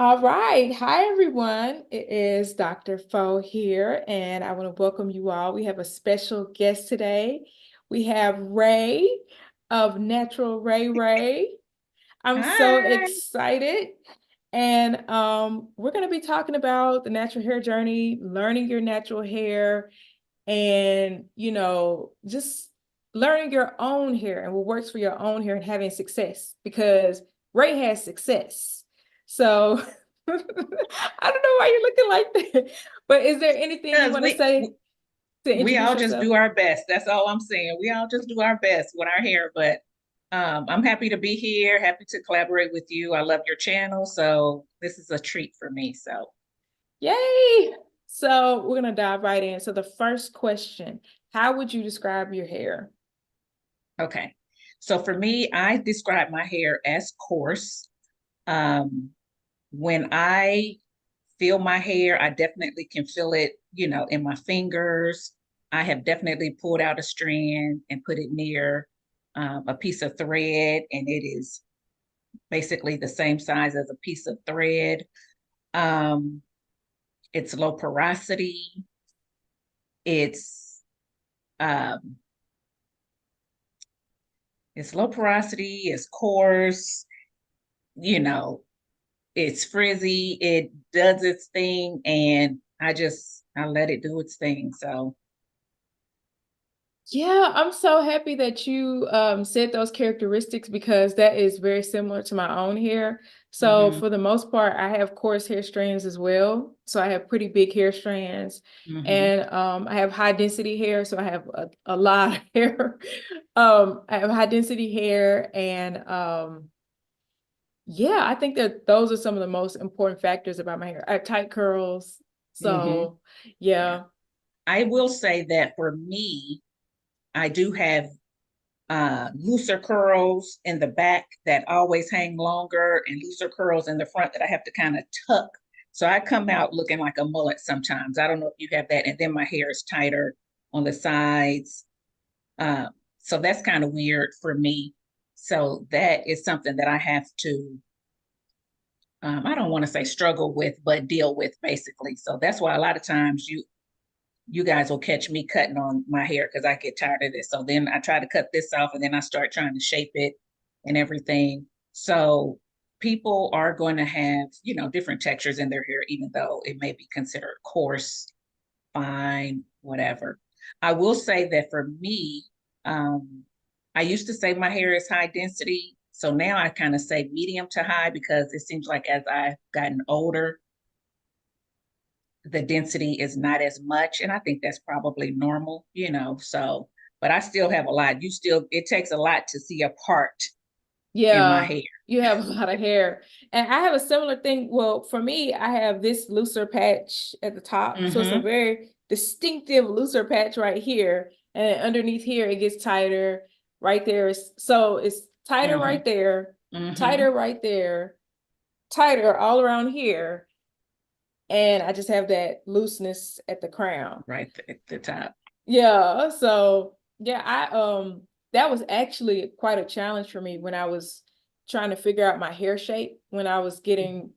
All right. Hi, everyone. It is Dr. Fo here, and I want to welcome you all. We have a special guest today. We have Ray of Natural Ray Ray. I'm so Hi. excited. And we're going to be talking about the natural hair journey, learning your natural hair, and, just learning your own hair and what works for your own hair and having success because Ray has success. So I don't know why you're looking like that, but is there anything you Because want to say to we introduce all just yourself? do our best. That's all I'm saying. We all just do our best with our hair. But I'm happy to be here, happy to collaborate with you. I love your channel. So this is a treat for me. So, Yay! So we're going to dive right in. So the first question, how would you describe your hair? okay. So for me, I describe my hair as coarse. Um, when I feel my hair, I definitely can feel it, in my fingers. I have definitely pulled out a strand and put it near a piece of thread, and it is basically the same size as a piece of thread. Um, it's low porosity. It's um, it's low porosity. It's coarse. You know, it's frizzy. It does its thing, and I let it do its thing. So, Yeah, I'm so happy that you said those characteristics because that is very similar to my own hair. So hmm for the most part, I have coarse hair strands as well. So I have pretty big hair strands hmm and I have high density hair. So I have a lot of hair. I have high density hair and yeah, I think that those are some of the most important factors about my hair. I have tight curls. hmm So yeah. yeah. I will say that for me, I do have looser curls in the back that always hang longer and looser curls in the front that I have to kind of tuck. So I come out looking like a mullet sometimes. I don't know if you have that. And then my hair is tighter on the sides. Uh, so that's kind of weird for me. So that is something that I have to, I don't want to say struggle with, but deal with basically. So that's why a lot of times you guys will catch me cutting on my hair because I get tired of this. So then I try to cut this off and then I start trying to shape it and everything. So people are going to have, different textures in their hair, even though it may be considered coarse, fine, whatever. I will say that for me, um, I used to say my hair is high density. So now I kind of say medium to high because it seems like as I've gotten older, the density is not as much. And I think that's probably normal, so, but I still have a lot. It takes a lot to see a part in my Yeah, hair. you have a lot of hair. And I have a similar thing. Well, for me, I have this looser patch at the top. So it's a Mm-hmm. very distinctive looser patch right here. And underneath here, it gets tighter right there. So it's tighter Mm-hmm. Mm-hmm. tighter right there, tighter all around here. And I just have that looseness at the crown. Right at the top. Yeah, so yeah, I that was actually quite a challenge for me when I was trying to figure out my hair shape when I was getting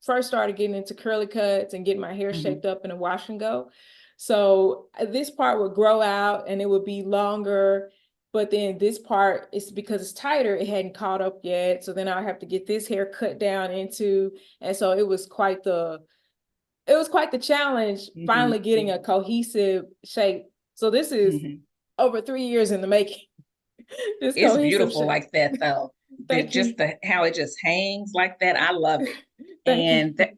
first started getting into curly cuts and getting my hair Mm-hmm. shaped up in a wash and go. So this part would grow out and it would be longer, but then this part is because it's tighter, it hadn't caught up yet. So then I have to get this hair cut down into, and so it was quite the challenge Mm-hmm. finally getting a cohesive shape. So this is Mm-hmm. over 3 years in the making, this It's cohesive beautiful shape. like that though. Thank you. How it just hangs like that. I love it. Thank you. And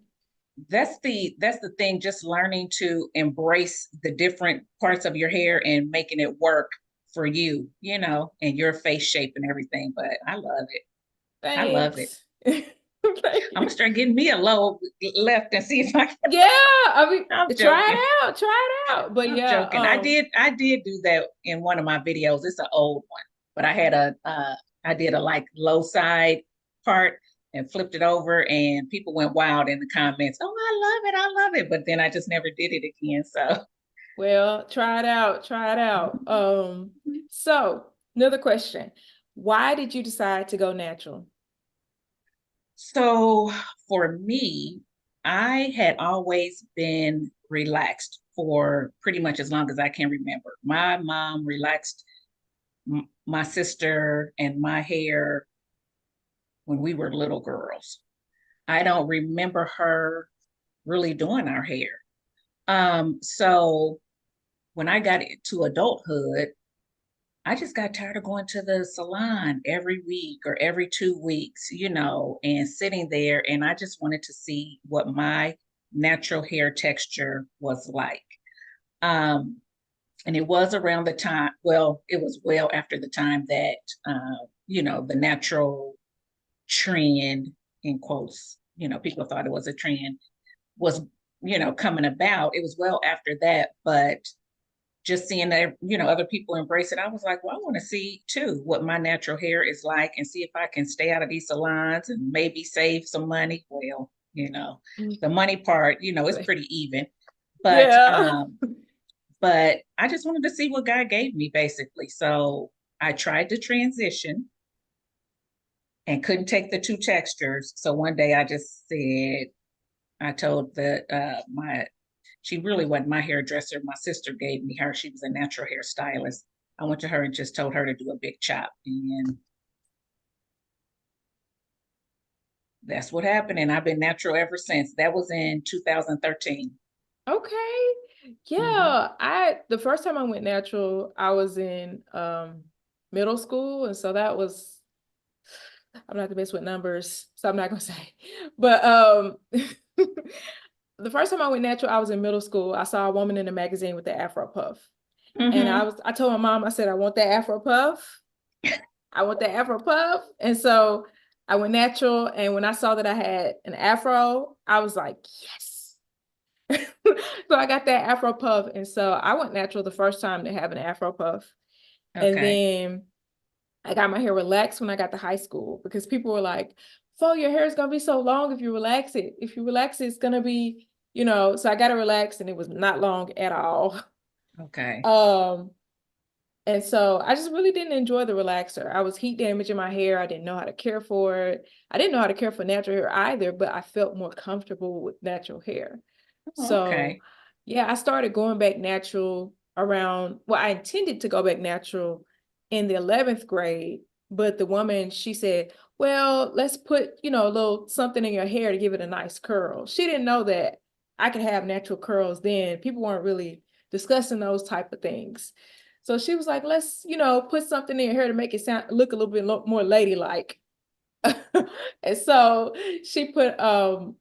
that's the thing, just learning to embrace the different parts of your hair and making it work for you, and your face shape and everything. But I love it. I love it. Thanks. Thank I'm gonna you. start getting me a low left and see if I can. Yeah, I I'm mean, joking. try it out. But I'm yeah, joking. I did do that in one of my videos. It's an old one, but I did a like low side part and flipped it over, and people went wild in the comments. Oh, I love it. But then I just never did it again. So, well, try it out. So another question. Why did you decide to go natural? so for me, I had always been relaxed for pretty much as long as I can remember. My mom relaxed my sister and my hair when we were little girls. I don't remember her really doing our hair. So when I got into adulthood, I just got tired of going to the salon every week or every 2 weeks, and sitting there. And I just wanted to see what my natural hair texture was like. Um, and it was around the time, well, it was well after the time that, the natural trend, in quotes, people thought it was a trend, was, coming about. It was well after that, but just seeing that, other people embrace it, I was like, well, I want to see too what my natural hair is like and see if I can stay out of these salons and maybe save some money. Well, the money part, is pretty even. But Yeah. but I just wanted to see what God gave me basically. So I tried to transition and couldn't take the two textures. So one day I just said, I told the my she really wasn't my hairdresser. My sister gave me her. She was a natural hairstylist. I went to her and just told her to do a big chop. And that's what happened. And I've been natural ever since. That was in 2013. Okay. Mm-hmm. Yeah. The first time I went natural, I was in middle school. And so that was, I'm not the best with numbers, so I'm not gonna say. But the first time I went natural, I was in middle school. I saw a woman in a magazine with the Afro puff. And Mm-hmm. I told my mom, I said, I want that Afro puff. I want that Afro puff. And so I went natural. And when I saw that I had an Afro, I was like, yes. So I got that Afro puff. And so I went natural the first time to have an Afro puff. And Okay. then I got my hair relaxed when I got to high school because people were like, "Fo, your hair is gonna be so long if you relax it. If you relax it, it's gonna be, So I got it relaxed and it was not long at all. Okay. Um, and so I just really didn't enjoy the relaxer. I was heat damaging my hair. I didn't know how to care for it. I didn't know how to care for natural hair either, but I felt more comfortable with natural hair. Oh, So okay. yeah, I started going back natural around, well, I intended to go back natural in the 11th grade, but the woman, she said, well, let's put, a little something in your hair to give it a nice curl. She didn't know that I could have natural curls then. People weren't really discussing those type of things. So she was like, let's, put something in your hair to make it look a little bit more ladylike. And so she put a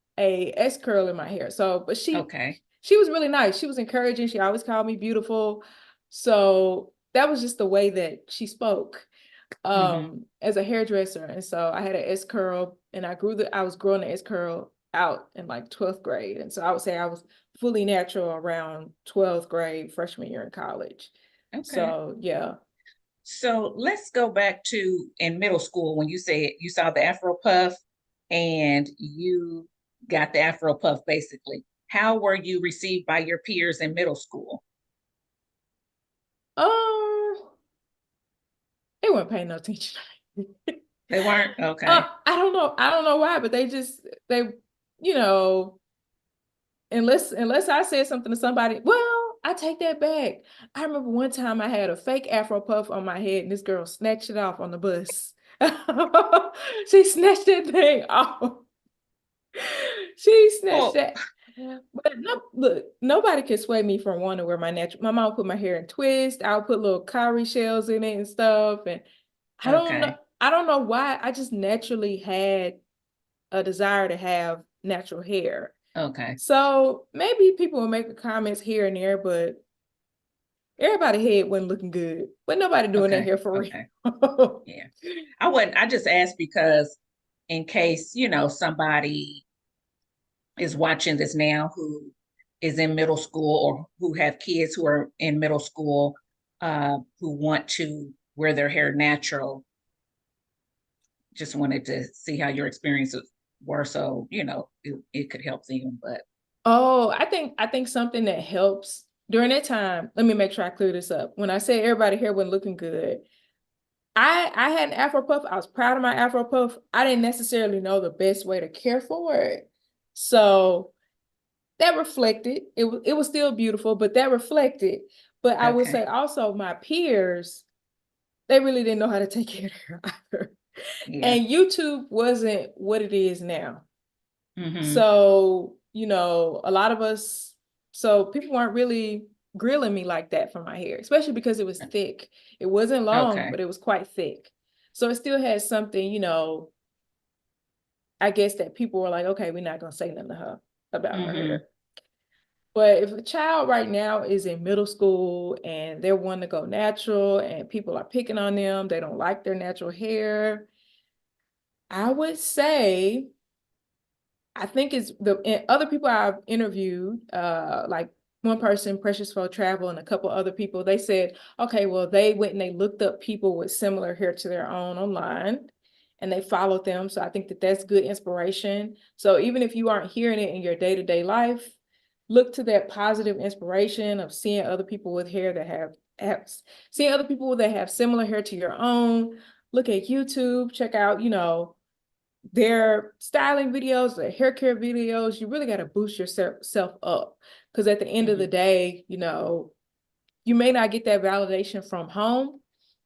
S curl in my hair. So, but Okay. she was really nice. She was encouraging. She always called me beautiful. So that was just the way that she spoke Mm-hmm. as a hairdresser. And so I had an S curl and I was growing the S curl out in like 12th grade. And so I would say I was fully natural around 12th grade, freshman year in college. Okay. So yeah. So let's go back to in middle school when you said you saw the Afro puff and you got the Afro puff basically. How were you received by your peers in middle school? Um, they weren't paying no attention. They weren't? Okay. I don't know. I don't know why, but they, you know, unless I said something to somebody, well, I take that back. I remember one time I had a fake Afro puff on my head and this girl snatched it off on the bus. She snatched that thing off. She snatched Well, that. But no, look, nobody can sway me from wanting to wear my natural. My mom put my hair in twist. I'll put little cowrie shells in it and stuff. And I don't know. okay. I don't know why. I just naturally had a desire to have natural hair. Okay. So maybe people will make comments here and there, but everybody head wasn't looking good. But nobody doing that Okay. hair for Okay. real. Yeah. I just asked because in case, somebody is watching this now who is in middle school or who have kids who are in middle school who want to wear their hair natural. Just wanted to see how your experiences were. So, it could help them. But Oh, I think something that helps during that time. Let me make sure I clear this up. When I say everybody hair wasn't looking good, I had an Afro puff. I was proud of my Afro puff. I didn't necessarily know the best way to care for it. So that reflected. It was still beautiful, but that reflected. But I would say Okay. also my peers, they really didn't know how to take care of their hair either. Yeah. And YouTube wasn't what it is now. Mm-hmm. So, a lot of us, so people weren't really grilling me like that for my hair, especially because it was thick. It wasn't long, Okay. but it was quite thick. So it still had something, I guess that people were like, okay, we're not gonna say nothing to her about her Mm-hmm. hair. But if a child right now is in middle school and they're wanting to go natural and people are picking on them, they don't like their natural hair, I would say I think it's the and other people I've interviewed, like one person, Precious for Travel, and a couple other people, they said, okay, well, they went and they looked up people with similar hair to their own online and they followed them. So I think that that's good inspiration. So even if you aren't hearing it in your day-to-day life, look to that positive inspiration of seeing other people with hair that have seeing other people that have similar hair to your own. Look at YouTube, check out, their styling videos, their hair care videos. You really got to boost yourself up because at the end of the Mm-hmm. day, you may not get that validation from home.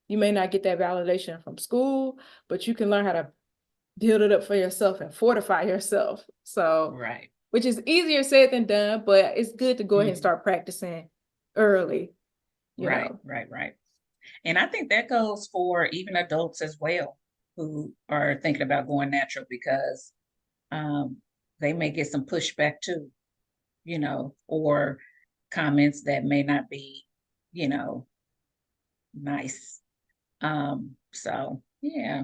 You may not get that validation from school, but you can learn how to build it up for yourself and fortify yourself. So, Right. which is easier said than done, but it's good to go ahead and Mm-hmm. start practicing early, you Right. know. Right. Right. And I think that goes for even adults as well who are thinking about going natural because um, they may get some pushback too, or comments that may not be, you know, nice. So yeah.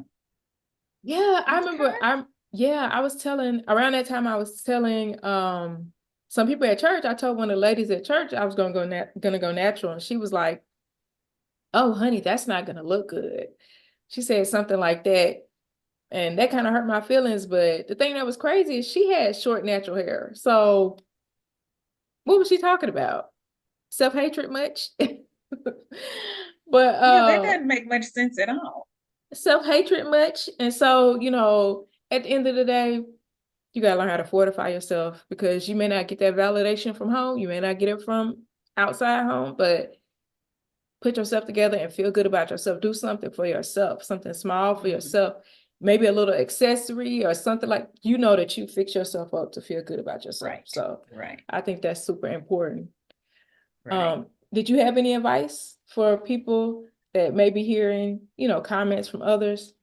Yeah, I remember Okay. I was telling around that time I was telling some people at church, I told one of the ladies at church I was gonna go natural and she was like, "Oh, honey, that's not gonna look good." She said something like that and that kind of hurt my feelings, but the thing that was crazy is she had short natural hair. So, what was she talking about? Self-hatred much? But Yeah, that doesn't make much sense at all. self-hatred much? And so, at the end of the day, you gotta learn how to fortify yourself because you may not get that validation from home, you may not get it from outside home, but put yourself together and feel good about yourself. Do something for yourself, something small for Mhm. yourself, maybe a little accessory or something like that you fix yourself up to feel good about yourself. Right. So Right. I think that's super important. Right. Did you have any advice for people that may be hearing, comments from others?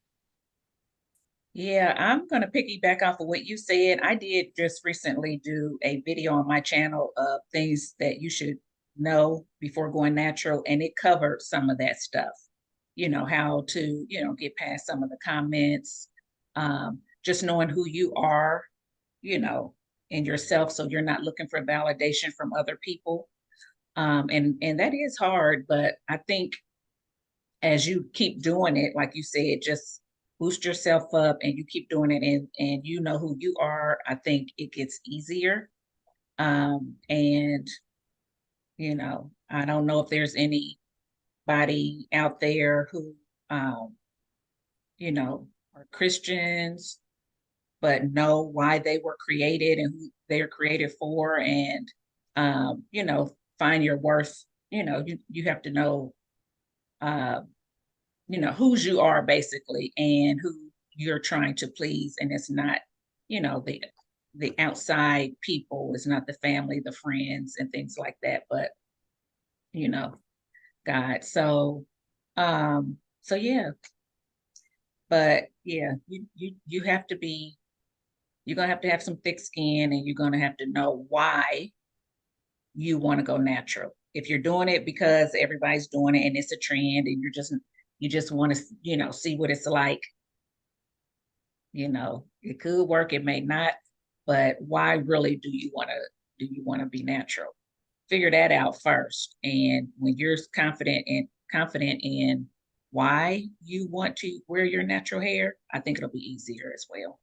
Yeah, I'm going to piggyback off of what you said. I did just recently do a video on my channel of things that you should know before going natural, and it covered some of that stuff. How to, get past some of the comments, just knowing who you are, you know, in yourself, so you're not looking for validation from other people. And that is hard, but I think as you keep doing it, like you said, just boost yourself up and you keep doing it and you know who you are, I think it gets easier. And I don't know if there's anybody out there who um, are Christians, but know why they were created and who they're created for and find your worth. You have to know uh, whose you are basically and who you're trying to please, and it's not the outside people, it's not the family, the friends and things like that, but you know God. So yeah, but yeah, you have to be, you're gonna have to have some thick skin and you're gonna have to know why you want to go natural. If you're doing it because everybody's doing it and it's a trend and you just want to see what it's like. It could work, it may not, but why really do you want to be natural? Figure that out first. And when you're confident in why you want to wear your natural hair, I think it'll be easier as well.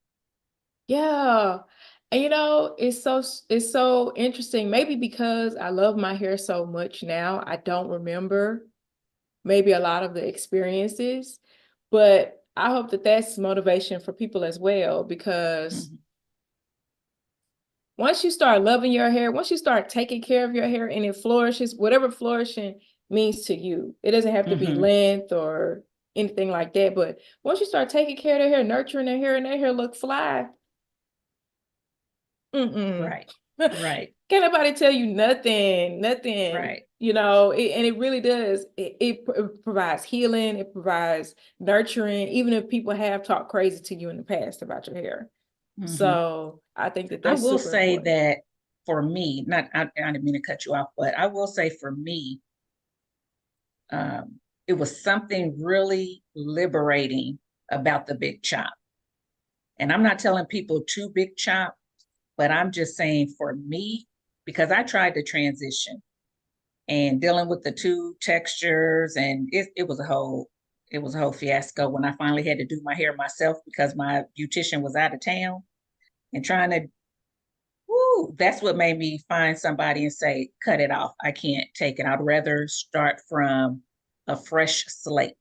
Yeah. And it's so interesting. Maybe because I love my hair so much now, I don't remember maybe a lot of the experiences. But I hope that that's motivation for people as well, because Mhm. once you start loving your hair, once you start taking care of your hair and it flourishes, whatever flourishing means to you, it doesn't have to be Mhm. length or anything like that. But once you start taking care of their hair, nurturing their hair, and their hair look fly, Right. Right. can't nobody tell you nothing, nothing. Right. And it really does. It provides healing, it provides nurturing, even if people have talked crazy to you in the past about your hair. Mhm. So I think that I that's will super say important. that for me, not I didn't mean to cut you off, but I will say for me, it was something really liberating about the big chop. And I'm not telling people to big chop, but I'm just saying for me, because I tried to transition and dealing with the two textures, and it was a whole fiasco when I finally had to do my hair myself because my beautician was out of town, and trying to, woo, that's what made me find somebody and say, cut it off. I can't take it. I'd rather start from a fresh slate,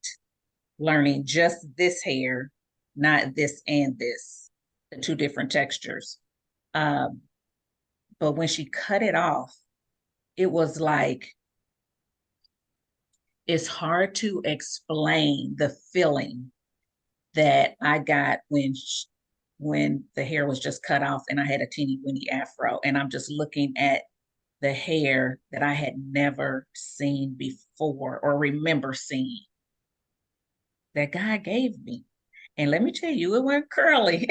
learning just this hair, not this and this, the two different textures. Um, but when she cut it off, it was like, it's hard to explain the feeling that I got when the hair was just cut off and I had a teeny weeny afro, and I'm just looking at the hair that I had never seen before or remember seeing that God gave me. And let me tell you, it wasn't curly.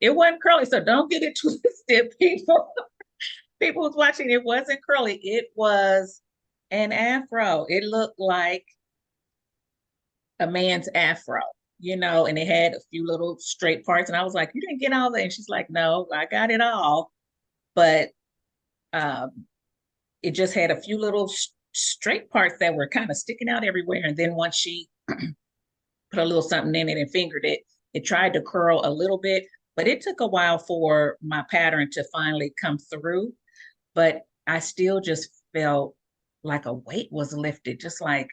It wasn't curly. So don't get it twisted, people. People was watching, it wasn't curly. It was an afro. It looked like a man's afro, and it had a few little straight parts. And I was like, you didn't get all that. And she's like, no, I got it all. But um, it just had a few little straight parts that were kind of sticking out everywhere. And then once she put a little something in it and fingered it, it tried to curl a little bit, but it took a while for my pattern to finally come through. But I still just felt like a weight was lifted, just like,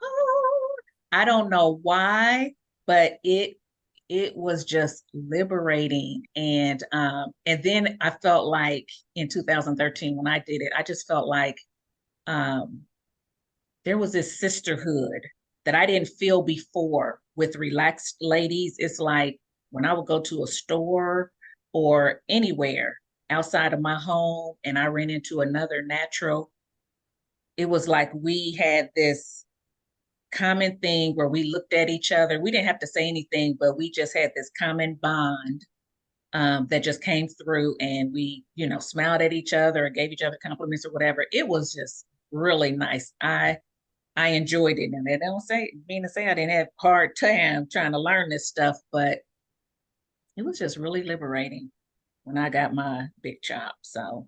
oh, I don't know why, but it was just liberating. And then I felt like in 2013 when I did it, I just felt like um there was this sisterhood that I didn't feel before with relaxed ladies. It's like when I would go to a store or anywhere outside of my home and I ran into another natural, it was like we had this common thing where we looked at each other. We didn't have to say anything, but we just had this common bond that just came through, and we, smiled at each other or gave each other compliments or whatever. It was just really nice. I enjoyed it, and I don't mean to say I didn't have a hard time trying to learn this stuff, but it was just really liberating when I got my big chop. So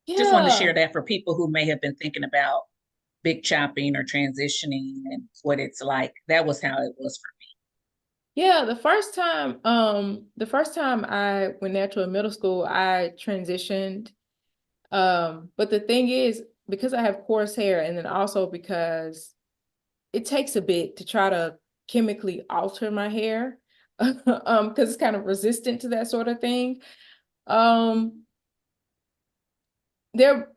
just wanted to share Yeah. that for people who may have been thinking about big chopping or transitioning and what it's like. That was how it was for Yeah, the first time I went natural in middle school, I transitioned. But the thing is, because I have coarse hair, and then also because it takes a bit to try to chemically alter my hair, because it's kind of resistant to that sort of thing. Um, there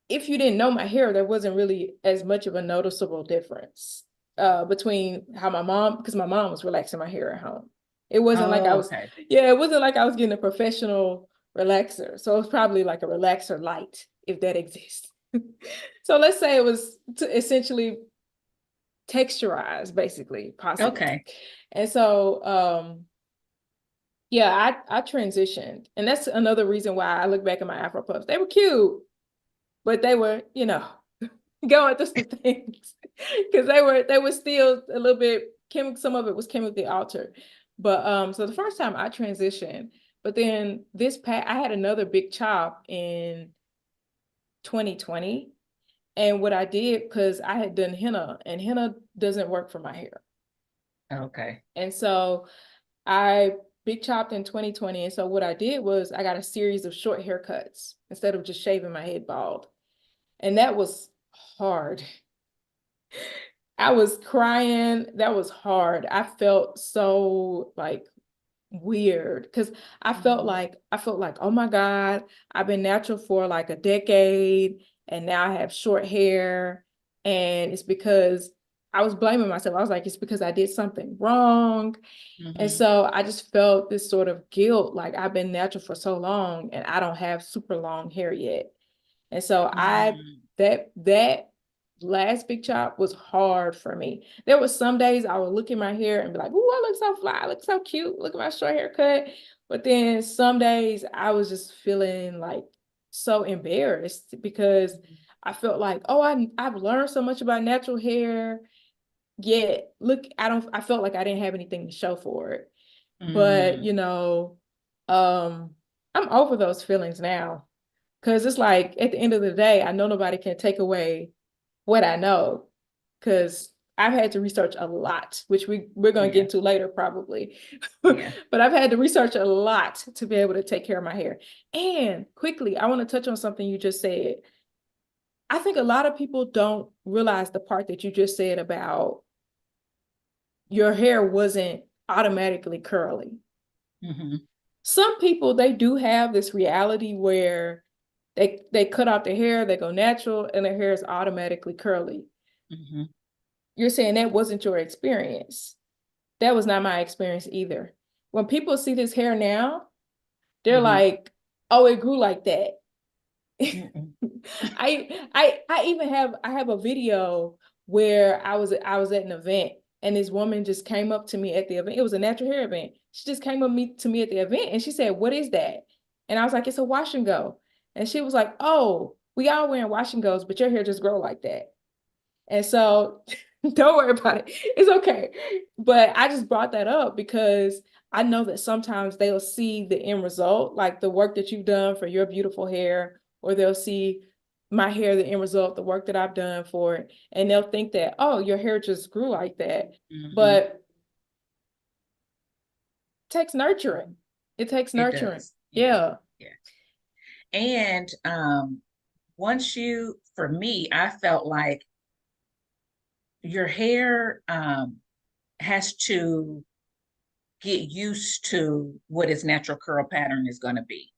if you didn't know my hair, there wasn't really as much of a noticeable difference between how because my mom was relaxing my hair at home. It me. wasn't like I Oh, was, okay. yeah, it wasn't like I was getting a professional relaxer. So it was probably like a relaxer light, if that exists. So let's say it was essentially texturized, basically, possibly. Okay. And so, yeah, I transitioned. And that's another reason why I look back at my Afro puffs. They were cute, but they were, going through some things because they were still a little bit chemical. Some of it was chemically altered. But so the first time I transitioned, but then I had another big chop in 2020. And what I did, because I had done henna, and henna doesn't work for my hair. Okay. And so I big chopped in 2020. And so what I did was I got a series of short haircuts instead of just shaving my head bald. And that was hard. I was crying. That was hard. I felt so like weird because Mhm. I felt like, oh my God, I've been natural for like a decade and now I have short hair. And it's because I was blaming myself. I was like, it's because I did something wrong. And Mhm. so I just felt this sort of guilt, like I've been natural for so long and I don't have super long hair yet. And so Mhm. that last big chop was hard for me. There was some days I would look at my hair and be like, "Ooh, I look so fly, I look so cute. Look at my short haircut." But then some days I was just feeling like so embarrassed because I felt like, "Oh, I've learned so much about natural hair, yet look, I felt like I didn't have anything to show for it." But, Mhm. um I'm over those feelings now. Cause it's like at the end of the day, I know nobody can take away what I know. Cause I've had to research a lot, which we're gonna get Yeah. into later probably. Yeah. But I've had to research a lot to be able to take care of my hair. And quickly, I want to touch on something you just said. I think a lot of people don't realize the part that you just said about your hair wasn't automatically curly. Mhm. Some people they do have this reality where they cut out their hair, they go natural, and their hair is automatically curly. Mhm. You're saying that wasn't your experience. That was not my experience either. When people see this hair now, they're Mhm. like, "Oh, it grew like that." Mhm. I even have a video where I was at an event and this woman just came up to me at the event. It was a natural hair event. She just came up to me at the event and she said, "What is that?" And I was like, "It's a wash and go." And she was like, "Oh, we all wearing wash and goes, but your hair just grow like that." And so don't worry about it. It's okay. But I just brought that up because I know that sometimes they'll see the end result, like the work that you've done for your beautiful hair, or they'll see my hair, the end result, the work that I've done for it, and they'll think that, oh, your hair just grew like that. Mhm. But it takes nurturing. It takes It nurturing. does. Yeah. Yeah, Yeah. And for me, I felt like your hair has to get used to what its natural curl pattern is going to be.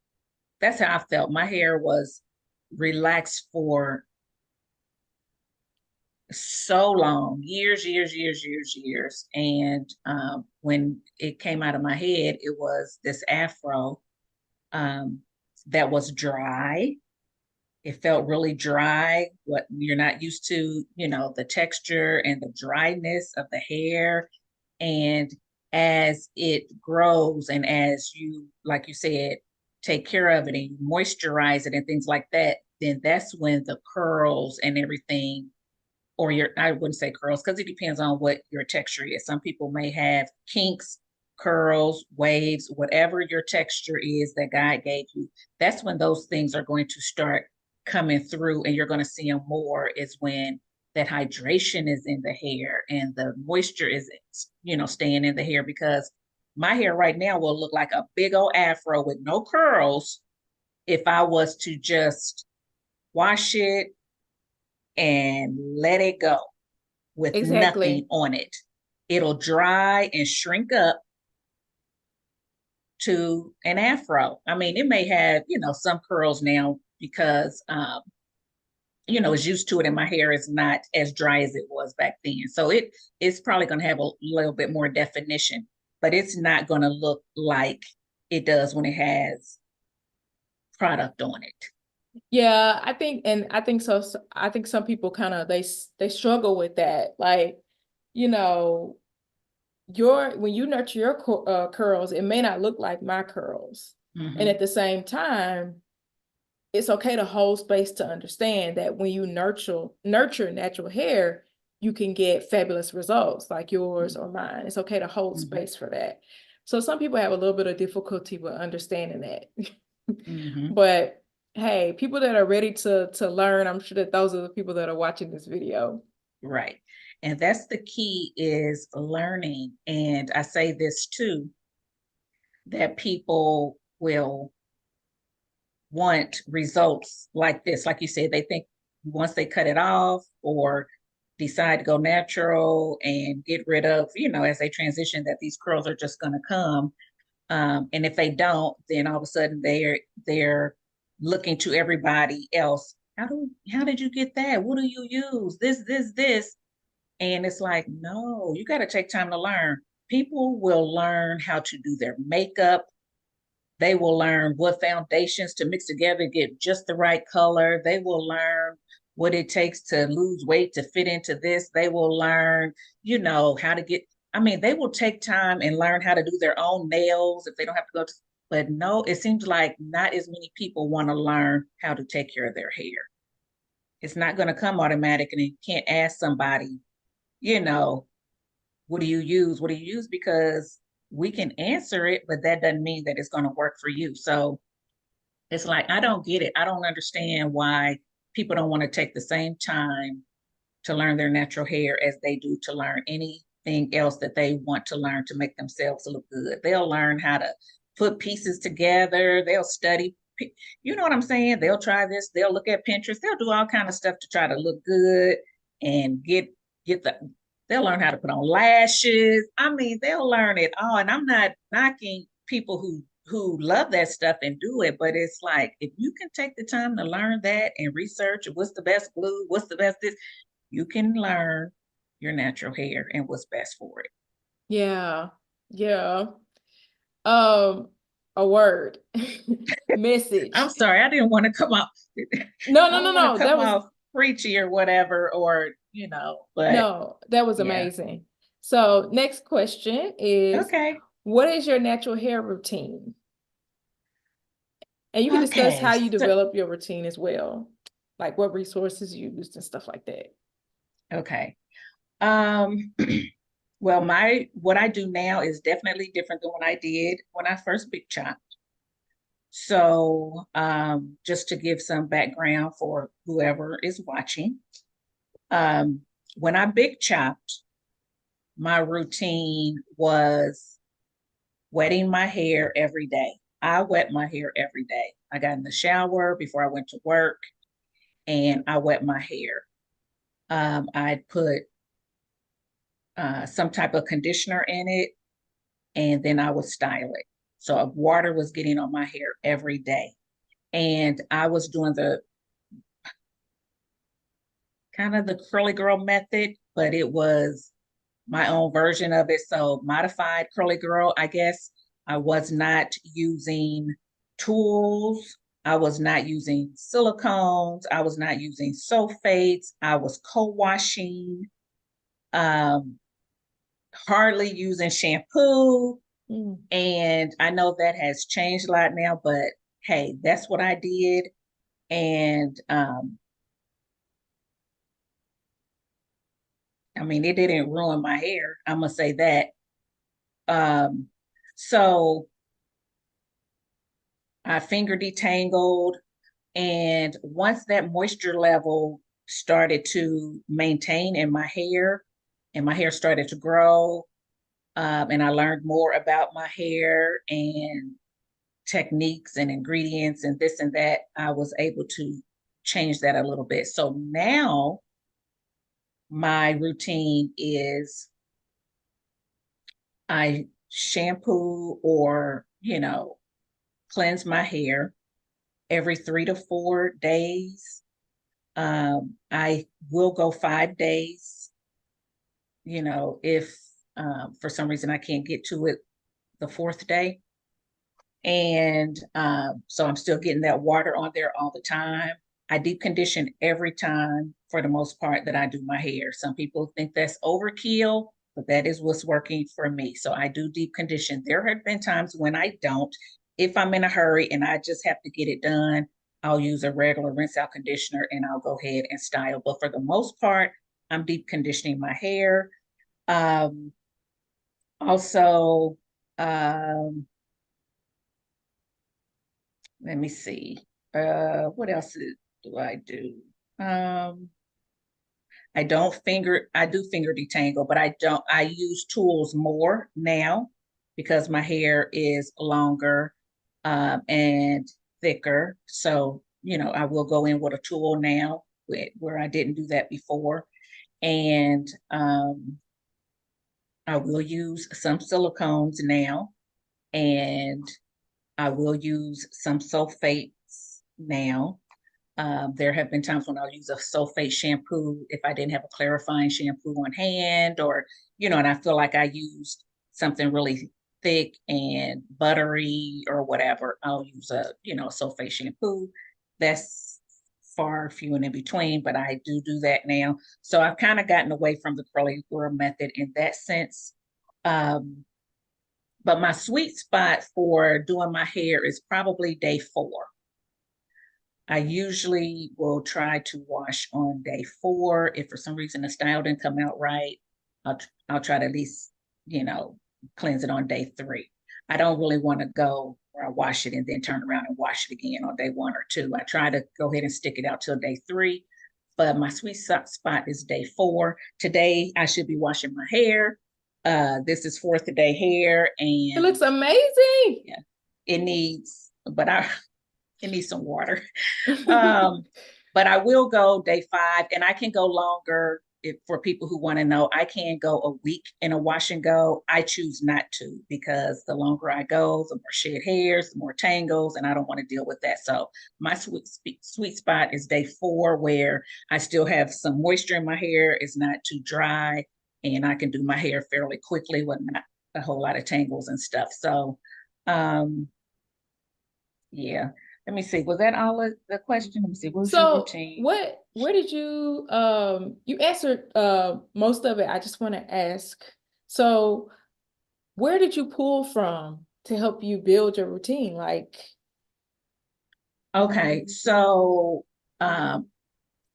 That's how I felt. My hair was relaxed for so long, years. And when it came out of my head, it was this afro um, that was dry. It felt really dry, what you're not used to, the texture and the dryness of the hair. And as it grows and as you, like you said, take care of it and you moisturize it and things like that, then that's when the curls and everything, or your, I wouldn't say curls because it depends on what your texture is. Some people may have kinks, curls, waves, whatever your texture is that God gave you. That's when those things are going to start coming through and you're going to see them more is when that hydration is in the hair and the moisture is, staying in the hair, because my hair right now will look like a big old afro with no curls if I was to just wash it and let it go with nothing exactly. on it. It'll dry and shrink up to an afro. I mean, it may have, some curls now because, it's used to it and my hair is not as dry as it was back then. So it's probably going to have a little bit more definition, but it's not going to look like it does when it has product on it. Yeah, I think so. I think some people kind of they struggle with that. Like, you know, your when you nurture your curls, it may not look like my curls. And Mm-hmm. at the same time, it's okay to hold space to understand that when you nurture natural hair, you can get fabulous results like yours or mine. It's okay to hold Mm-hmm. space for that. So some people have a little bit of difficulty with understanding that. Mm-hmm. But hey, people that are ready to learn, I'm sure that those are the people that are watching this video. Right. And that's the key, is learning. And I say this too, that people will want results like this. Like you said, they think once they cut it off or decide to go natural and get rid of, as they transition, that these curls are just going to come. And if they don't, then all of a sudden they're looking to everybody else. How did you get that? What do you use? This. And it's like, no, you got to take time to learn. People will learn how to do their makeup. They will learn what foundations to mix together, get just the right color. They will learn what it takes to lose weight to fit into this. They will learn, how to get, they will take time and learn how to do their own nails if they don't have to go to, but no, it seems like not as many people want to learn how to take care of their hair. It's not going to come automatic, and you can't ask somebody, you know, what do you use? What do you use? Because we can answer it, but that doesn't mean that it's going to work for you. So it's like, I don't get it. I don't understand why people don't want to take the same time to learn their natural hair as they do to learn anything else that they want to learn to make themselves look good. They'll learn how to put pieces together. They'll study, you know what I'm saying? They'll try this. They'll look at Pinterest. They'll do all kind of stuff to try to look good and get the. They'll learn how to put on lashes. They'll learn it all. And I'm not knocking people who love that stuff and do it, but it's like, if you can take the time to learn that and research what's the best glue, what's the best this, you can learn your natural hair and what's best for it. Yeah. Yeah. Um, a word. I'm Message. sorry, I didn't want to come off. No, I no, no, don't want to no. come off preachy or whatever, but That was yeah. amazing. So next question is, Okay. what is your natural hair routine? And you can discuss Okay. how you So, develop your routine as well, like what resources you used and stuff like that. okay. Um, well, what I do now is definitely different than what I did when I first big chopped. So, just to give some background for whoever is watching, um, when I big chopped, my routine was wetting my hair every day. I wet my hair every day. I got in the shower before I went to work and I wet my hair. I'd put some type of conditioner in it and then I would style it. So water was getting on my hair every day. And I was doing the kind of the curly girl method, but it was my own version of it. So modified curly girl, I guess. I was not using tools. I was not using silicones. I was not using sulfates. I was co-washing, um, hardly using shampoo. Mm. And I know that has changed a lot now, but hey, that's what I did. And it didn't ruin my hair. I'm gonna say that. Um, so I finger detangled, and once that moisture level started to maintain in my hair, and my hair started to grow, and I learned more about my hair and techniques and ingredients and this and that, I was able to change that a little bit. So now my routine is I shampoo or, cleanse my hair every 3 to 4 days. I will go 5 days, if for some reason I can't get to it the fourth day. And so I'm still getting that water on there all the time. I deep condition every time for the most part that I do my hair. Some people think that's overkill, but that is what's working for me. So I do deep condition. There have been times when I don't. If I'm in a hurry and I just have to get it done, I'll use a regular rinse out conditioner and I'll go ahead and style. But for the most part, I'm deep conditioning my hair. Um, also, um, let me see. What else do I do? Um, I do finger detangle, but I use tools more now because my hair is longer, and thicker. So, I will go in with a tool now where I didn't do that before. And I will use some silicones now, and I will use some sulfates now. There have been times when I'll use a sulfate shampoo if I didn't have a clarifying shampoo on hand, or, and I feel like I used something really thick and buttery or whatever, I'll use a sulfate shampoo. That's far few and in between, but I do that now. So I've kind of gotten away from the curly girl method in that sense. Um, but my sweet spot for doing my hair is probably day 4. I usually will try to wash on day 4. If for some reason the style didn't come out right, I'll try to at least, you know, cleanse it on day 3. I don't really want to go where I wash it and then turn around and wash it again on day 1 or 2. I try to go ahead and stick it out till day 3, but my sweet spot is day 4. Today I should be washing my hair. This is 4th day hair, It and looks amazing. yeah, it needs, but it needs some water. Um, but I will go day 5, and I can go longer if for people who want to know. I can go a week in a wash and go. I choose not to, because the longer I go, the more shed hairs, the more tangles, and I don't want to deal with that. So my sweet spot is day 4, where I still have some moisture in my hair. It's not too dry, and I can do my hair fairly quickly with not a whole lot of tangles and stuff. So, um, yeah. Let me see. Was that all of the question? Let me see. What was your So routine? where did you you answered most of it. I just want to ask. So where did you pull from to help you build your routine? Like, Okay, so um,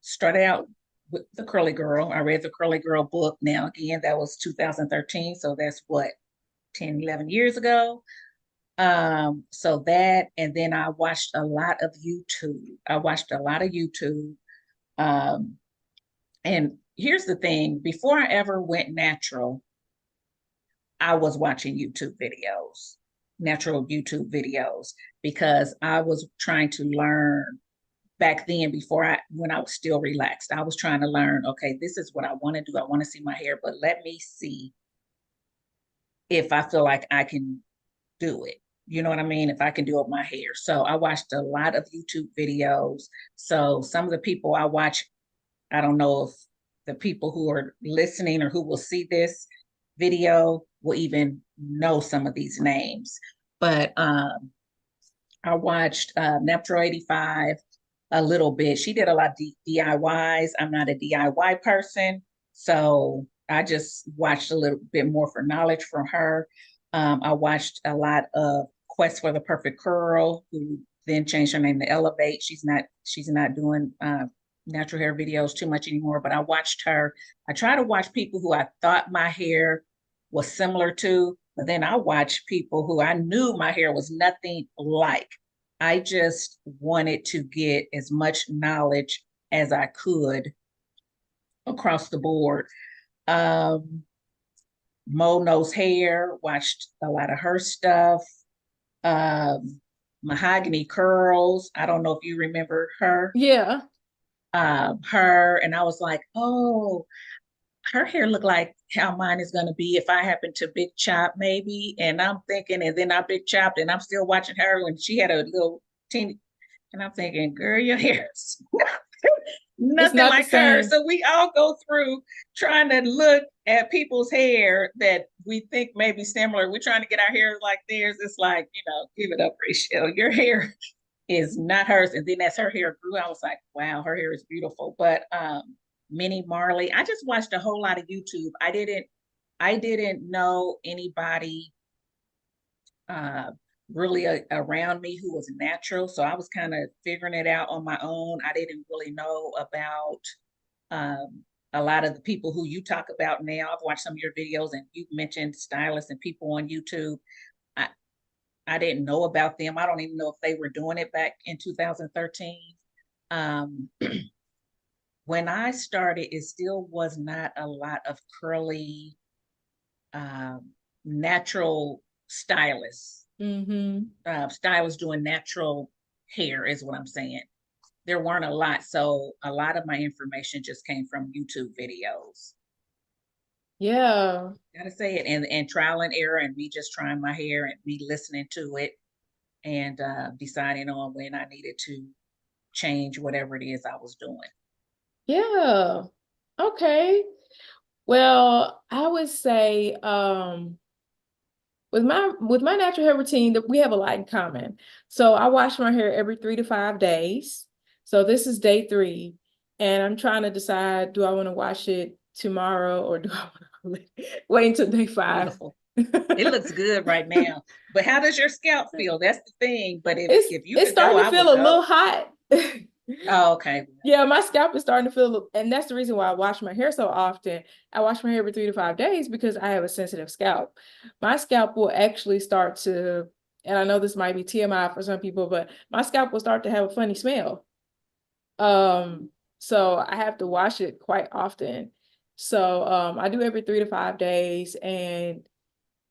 started out with the Curly Girl. I read the Curly Girl book. Now, again, that was 2013. So that's what, 10, 11 years ago. So that, and then I watched a lot of YouTube. I watched a lot of YouTube. Um, and here's the thing, before I ever went natural, I was watching natural YouTube videos, because I was trying to learn back then, when I was still relaxed. I was trying to learn, okay, this is what I want to do. I want to see my hair, but let me see if I feel like I can do it. You know what I mean? If I can do it with my hair. So I watched a lot of YouTube videos. So some of the people I watch, I don't know if the people who are listening or who will see this video will even know some of these names. But I watched Neptro 85 a little bit. She did a lot of DIYs. I'm not a DIY person, so I just watched a little bit more for knowledge from her. I watched a lot of Quest for the Perfect Curl, who then changed her name to Elevate. She's not doing natural hair videos too much anymore, but I watched her. I try to watch people who I thought my hair was similar to, but then I watched people who I knew my hair was nothing like. I just wanted to get as much knowledge as I could across the board. Um, Mo Knows Hair, watched a lot of her stuff. Um, Mahogany Curls, I don't know if you remember her. yeah, Her, and I was like, oh, her hair looked like how mine is going to be if I happen to big chop, maybe. And I'm thinking, and then I big chopped, and I'm still watching her when she had a little teeny, and I'm thinking, girl, your hair is it's nothing not the like her. same. So we all go through trying to look at people's hair that we think may be similar. We're trying to get our hair like theirs. It's like, give it up, Rachel. Your hair is not hers. And then as her hair grew, I was like, wow, her hair is beautiful. But Minnie Marley, I just watched a whole lot of YouTube. I didn't know anybody uh, really around me who was natural. So I was kind of figuring it out on my own. I didn't really know about a lot of the people who you talk about now. I've watched some of your videos, and you've mentioned stylists and people on YouTube. I, I didn't know about them. I don't even know if they were doing it back in 2013. Um, when I started, it still was not a lot of curly, natural stylists. Mm-hmm. Stylists doing natural hair is what I'm saying. there weren't a lot. So a lot of my information just came from YouTube videos. Yeah. Gotta say it. And trial and error and me just trying my hair and me listening to it and deciding on when I needed to change whatever it is I was doing. Yeah. Okay. Well, I would say with my natural hair routine that we have a lot in common. So I wash my hair every 3 to 5 days. So this is day 3, and I'm trying to decide, do I want to wash it tomorrow or do I want to wait until day 5? Beautiful. It looks good right now. But how does your scalp feel? That's the thing. But if you It's could go, starting to I feel would a little go. hot. Oh, okay. Yeah, my scalp is starting to feel, and that's the reason why I wash my hair so often. I wash my hair every 3 to 5 days because I have a sensitive scalp. My scalp will actually start to, and I know this might be TMI for some people, but my scalp will start to have a funny smell. So I have to wash it quite often. So I do every 3 to 5 days, and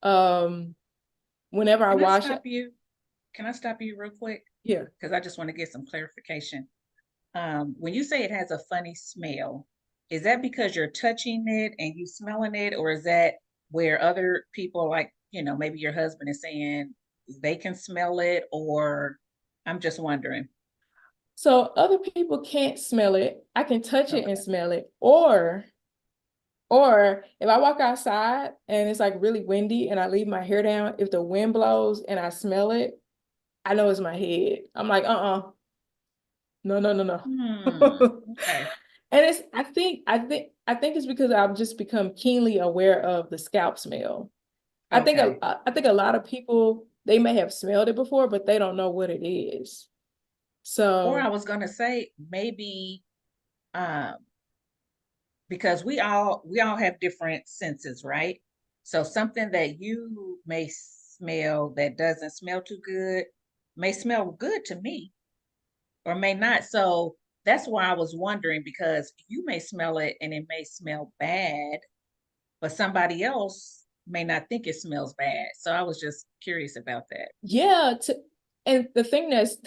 um whenever I Can I wash it, stop you? Can I stop you real quick? yeah. Because I just want to get some clarification. When you say it has a funny smell, is that because you're touching it and you smelling it, or is that where other people, like, maybe your husband is saying they can smell it, or I'm just wondering. So other people can't smell it. I can touch it and Okay. smell it, or if I walk outside and it's like really windy and I leave my hair down, if the wind blows and I smell it, I know it's my head. I'm like, no, no, no, Hmm. no. Okay. And I think it's because I've just become keenly aware of the scalp smell. Okay. I think a lot of people, they may have smelled it before, but they don't know what it is. Or I So was gonna say maybe um because we all have different senses, right? So something that you may smell that doesn't smell too good may smell good to me or may not. So that's why I was wondering, because you may smell it and it may smell bad, but somebody else may not think it smells bad. So I was just curious about that. yeah, and the thing that's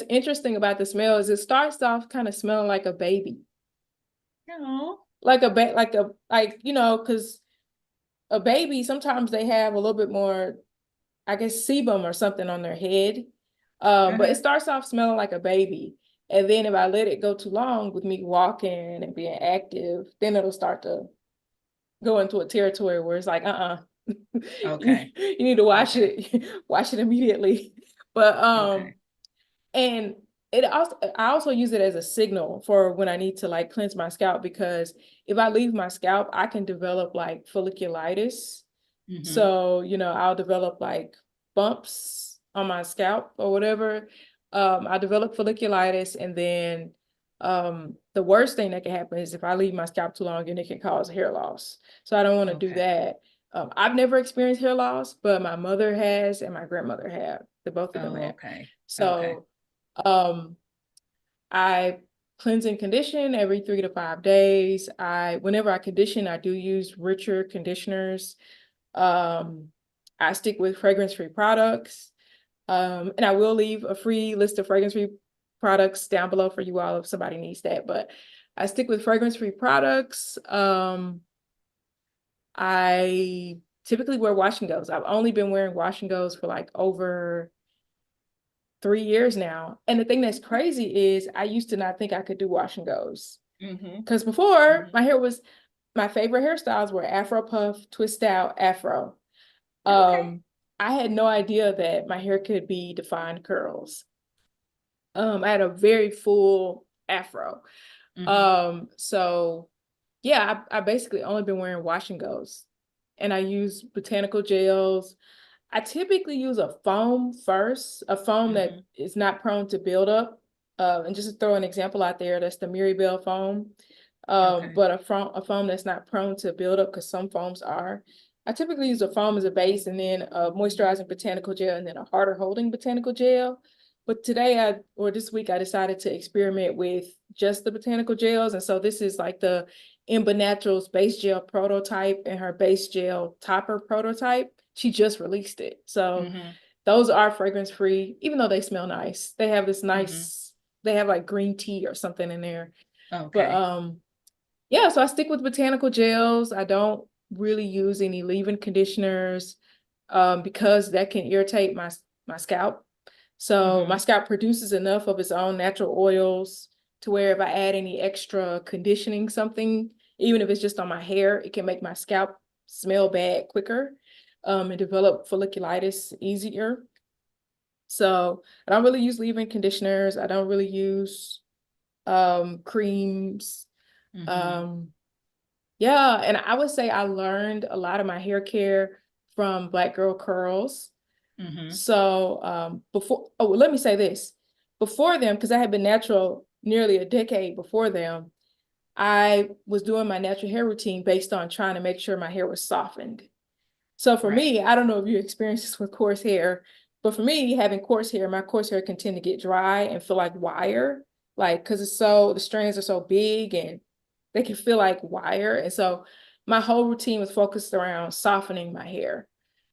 interesting about the smell is it starts off kind of smelling like a baby. No. Because a baby, sometimes they have a little bit more, I guess, sebum or something on their head. But it Uh-huh. starts off smelling like a baby. And then if I let it go too long with me walking and being active, then it'll start to go into a territory where it's like, Okay. you need to wash Okay. it, wash it immediately. But Okay. and I also use it as a signal for when I need to like cleanse my scalp, because if I leave my scalp, I can develop like folliculitis. Mm-hmm. So, I'll develop like bumps on my scalp or whatever. I develop folliculitis, and then the worst thing that can happen is if I leave my scalp too long, and it can cause hair loss. So I don't want to do Okay. that. I've never experienced hair loss, but my mother has and my grandmother have. The both of them Oh, have. okay. Okay. So um, I cleanse and condition every 3 to 5 days. Whenever I condition, I do use richer conditioners. Um, I stick with fragrance-free products. And I will leave a free list of fragrance-free products down below for you all if somebody needs that. But I stick with fragrance-free products. I typically wear wash and goes. I've only been wearing wash and goes for like over 3 years now. And the thing that's crazy is I used to not think I could do wash and goes. Mm-hmm. Because before, Mm-hmm. my favorite hairstyles were Afro puff, twist out, Afro. Okay. Um, I had no idea that my hair could be defined curls. I had a very full Afro. Mm-hmm. So yeah, I basically only been wearing wash and goes, and I use botanical gels. I typically use a foam first, a foam that Mm-hmm. is not prone to buildup. And just to throw an example out there, that's the Mirabelle foam. Okay. But a foam that's not prone to buildup, because some foams are. I typically use a foam as a base, and then a moisturizing botanical gel, and then a harder holding botanical gel. But this week, I decided to experiment with just the botanical gels. And so this is like the Imba Naturals base gel prototype and her base gel topper prototype. She just released it. So Mm-hmm. those are fragrance free, even though they smell nice. They have this Mm-hmm. nice they have like green tea or something in there. But Okay. yeah, so I stick with botanical gels. I don't really use any leave-in conditioners because that can irritate my scalp. So my Mm-hmm. scalp produces enough of its own natural oils to where if I add any extra conditioning something, even if it's just on my hair, it can make my scalp smell bad quicker and develop folliculitis easier. So I don't really use leave-in conditioners. I don't really use creams. Mm-hmm. Um, yeah, and I would say I learned a lot of my hair care from Black Girl Curls. Mm-hmm. So before, oh, let me say this. Before them, because I had been natural nearly a decade before them, I was doing my natural hair routine based on trying to make sure my hair was softened. So for Right. me, I don't know if you experience this with coarse hair, but for me, having coarse hair, my coarse hair can tend to get dry and feel like wire, like because the strands are so big and they can feel like wire. And so my whole routine was focused around softening my hair.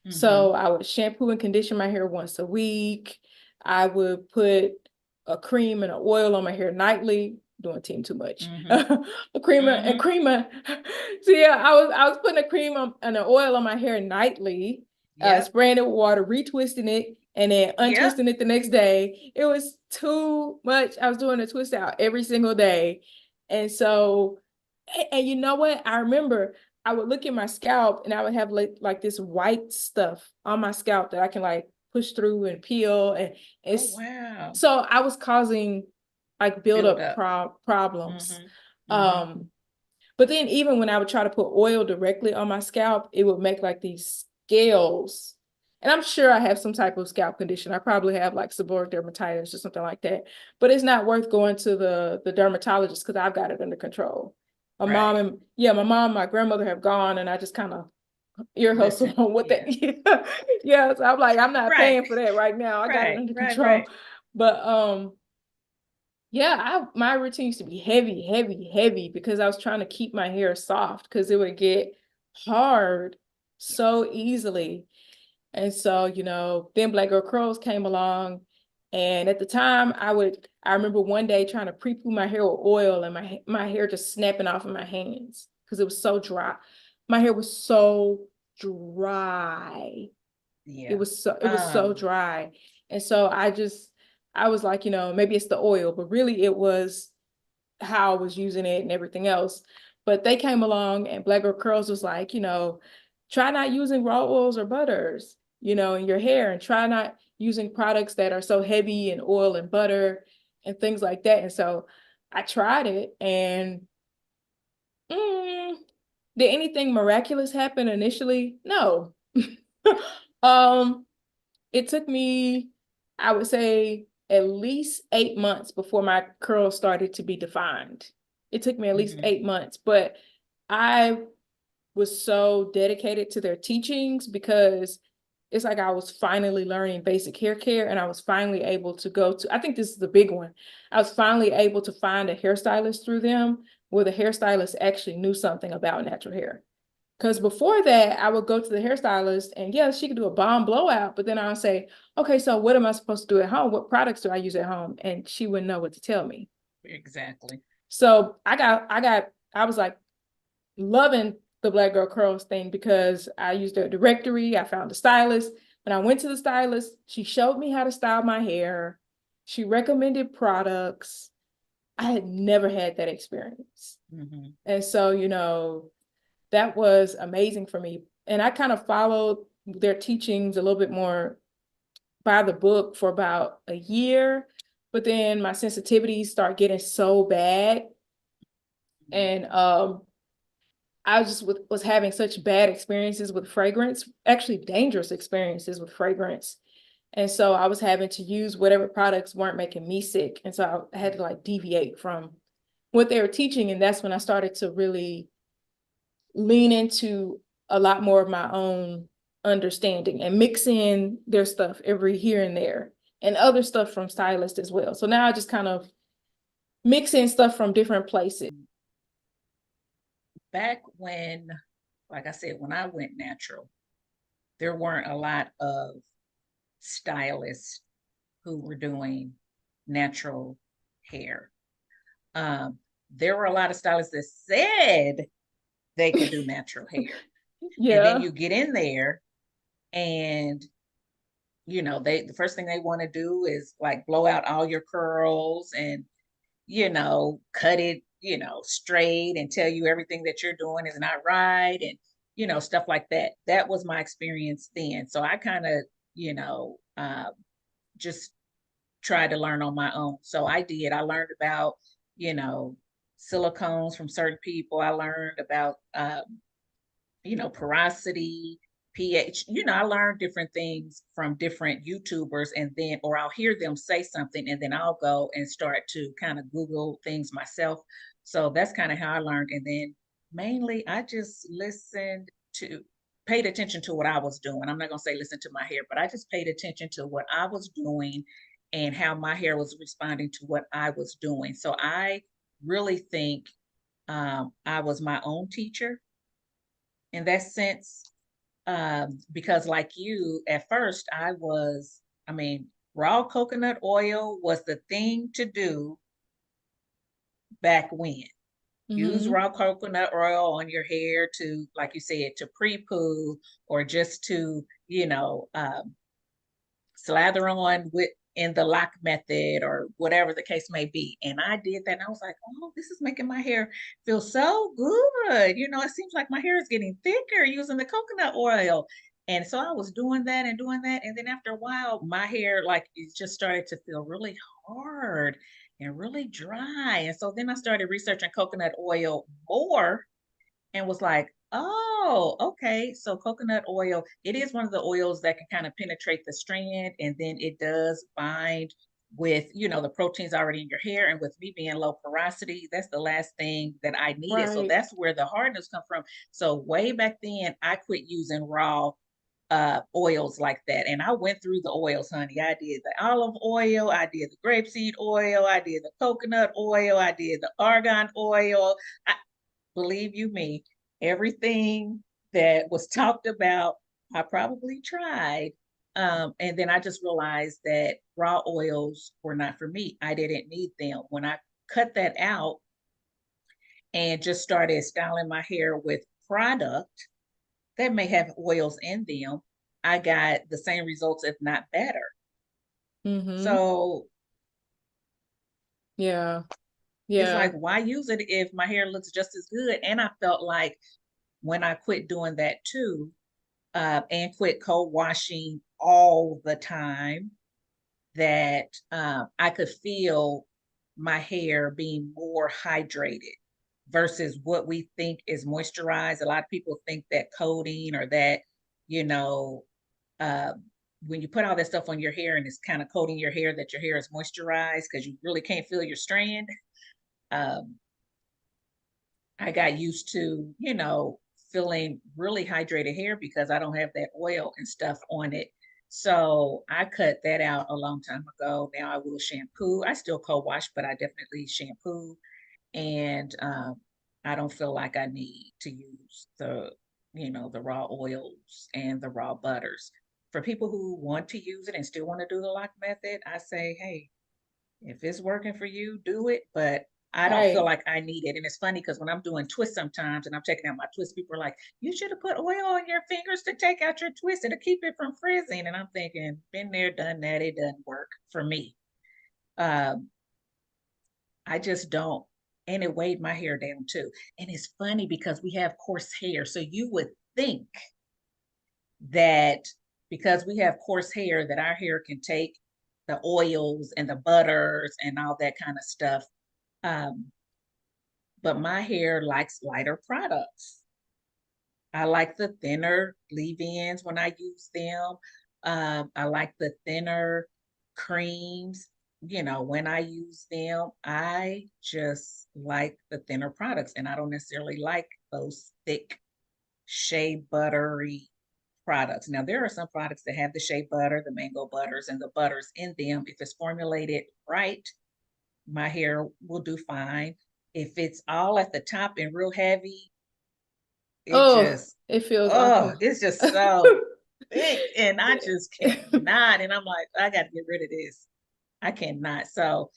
Mm-hmm. So I would shampoo and condition my hair once a week. I would put a cream and an oil on my hair nightly. Doing team too much. Mm-hmm. A creamer and Mm-hmm. creamer. So yeah, I was putting a cream on, and an oil on my hair nightly, Yep. spraying it with water, retwisting it, and then Yep. untwisting it the next day. It was too much. I was doing a twist out every single day. And so, and you know what? I remember I would look at my scalp and I would have like this white stuff on my scalp that I can like push through and peel. And Oh, it's wow. so I was causing like Build buildup up. problems. Mm-hmm. Mm-hmm. Um, but then even when I would try to put oil directly on my scalp, it would make like these scales. And I'm sure I have some type of scalp condition. I probably have like seborrheic dermatitis or something like that. But it's not worth going to the dermatologist because I've got it under control. My mom Right. and yeah, my mom, my grandmother have gone, and I just kind of ear hustle Listen. on what that. Yeah. Yeah. Yeah. So I'm like, I'm not Right. paying for that right now. I got it Right. under Right. Right. control. But yeah, my routine used to be heavy, heavy, heavy because I was trying to keep my hair soft because it would get hard so easily. And so, then Black Girl Curls came along. And at the time, I remember one day trying to pre-poo my hair with oil and my hair just snapping off of my hands because it was so dry. My hair was so dry. It Yeah. was so Um, dry. And so I was like, maybe it's the oil, but really it was how I was using it and everything else. But they came along and Black Girl Curls was like, try not using raw oils or butters, in your hair, and try not using products that are so heavy in oil and butter and things like that. And so I tried it, and mm, did anything miraculous happen initially? No. um, it took me, I would say, at least 8 months before my curls started to be defined. It took me at least mhm. 8 months, but I was so dedicated to their teachings because it's like I was finally learning basic hair care, and I was finally able to go to, I think this is the big one. I was finally able to find a hairstylist through them where the hairstylist actually knew something about natural hair. Because before that, I would go to the hairstylist and yeah, she could do a bomb blowout, but then I'll say, okay, so what am I supposed to do at home? What products do I use at home? And she wouldn't know what to tell me. Exactly. So I was like loving the Black Girl Curls thing because I used their directory. I found a stylist. When I went to the stylist, she showed me how to style my hair. She recommended products. I had never had that experience. Hmm. And so, that was amazing for me. And I kind of followed their teachings a little bit more by the book for about a year. But then my sensitivities start getting so bad. And I just was having such bad experiences with fragrance, actually dangerous experiences with fragrance. And so I was having to use whatever products weren't making me sick. And so I had to like deviate from what they were teaching. And that's when I started to really lean into a lot more of my own understanding and mix in their stuff every here and there and other stuff from stylists as well. So now I just kind of mix in stuff from different places. Back when, like I said, when I went natural, there weren't a lot of stylists who were doing natural hair. Um, there were a lot of stylists that said they could do natural hair. And then Yeah. you get in there and the first thing they want to do is like blow out all your curls and cut it, straight and tell you everything that you're doing is not right and stuff like that. That was my experience then. So I kind of, just tried to learn on my own. So I did. I learned about, you know, silicones from certain people. I learned about porosity, pH. I learned different things from different YouTubers, and then, or I'll hear them say something, and then I'll go and start to kind of Google things myself. So that's kind of how I learned. And then mainly, I just paid attention to what I was doing. I'm not going to say listen to my hair, but I just paid attention to what I was doing and how my hair was responding to what I was doing. So I really think I was my own teacher in that sense, because like you, at first I mean, raw coconut oil was the thing to do back when. Use Mm-hmm. raw coconut oil on your hair to, like you said, to pre-poo or just to, slather on with in the lock method or whatever the case may be. And I did that and I was like, oh, this is making my hair feel so good. It seems like my hair is getting thicker using the coconut oil. And so I was doing that and doing that. And then after a while, my hair, like, it just started to feel really hard and really dry. And so then I started researching coconut oil more and was like, oh, okay. So coconut oil, it is one of the oils that can kind of penetrate the strand and then it does bind with, the proteins already in your hair. And with me being low porosity, that's the last thing that I needed. So Right. that's where the hardness come from. So way back then, I quit using raw oils like that. And I went through the oils, honey. I did the olive oil, I did the grapeseed oil, I did the coconut oil, I did the argan oil. I, believe you me, everything that was talked about, I probably tried. And then I just realized that raw oils were not for me. I didn't need them. When I cut that out and just started styling my hair with product that may have oils in them, I got the same results, if not better. Mm-hmm. So Yeah. it's Yeah. like, why use it if my hair looks just as good? And I felt like when I quit doing that too, and quit co-washing all the time, that I could feel my hair being more hydrated versus what we think is moisturized. A lot of people think that coating or that, you know, uh, when you put all that stuff on your hair and it's kind of coating your hair, that your hair is moisturized because you really can't feel your strand. Um, I got used to, feeling really hydrated hair because I don't have that oil and stuff on it. So I cut that out a long time ago. Now I will shampoo. I still co-wash, but I definitely shampoo. And I don't feel like I need to use the raw oils and the raw butters. For people who want to use it and still want to do the lock method, I say, hey, if it's working for you, do it. But I don't feel Right. like I need it. And it's funny because when I'm doing twists sometimes and I'm taking out my twist, people are like, you should have put oil on your fingers to take out your twist and to keep it from frizzing. And I'm thinking, been there, done that. It doesn't work for me. Um, I just don't. And it weighed my hair down too. And it's funny because we have coarse hair. So you would think that because we have coarse hair, that our hair can take the oils and the butters and all that kind of stuff. Um, but my hair likes lighter products. I like the thinner leave-ins when I use them. I like the thinner creams, when I use them. I just like the thinner products, and I don't necessarily like those thick shea buttery products. Now, there are some products that have the shea butter, the mango butters, and the butters in them. If it's formulated right, my hair will do fine. If it's all at the top and real heavy, it Oh, just, it feels oh, awful. it's just so thick. And I just cannot. And I'm like, I got to get rid of this. I cannot. So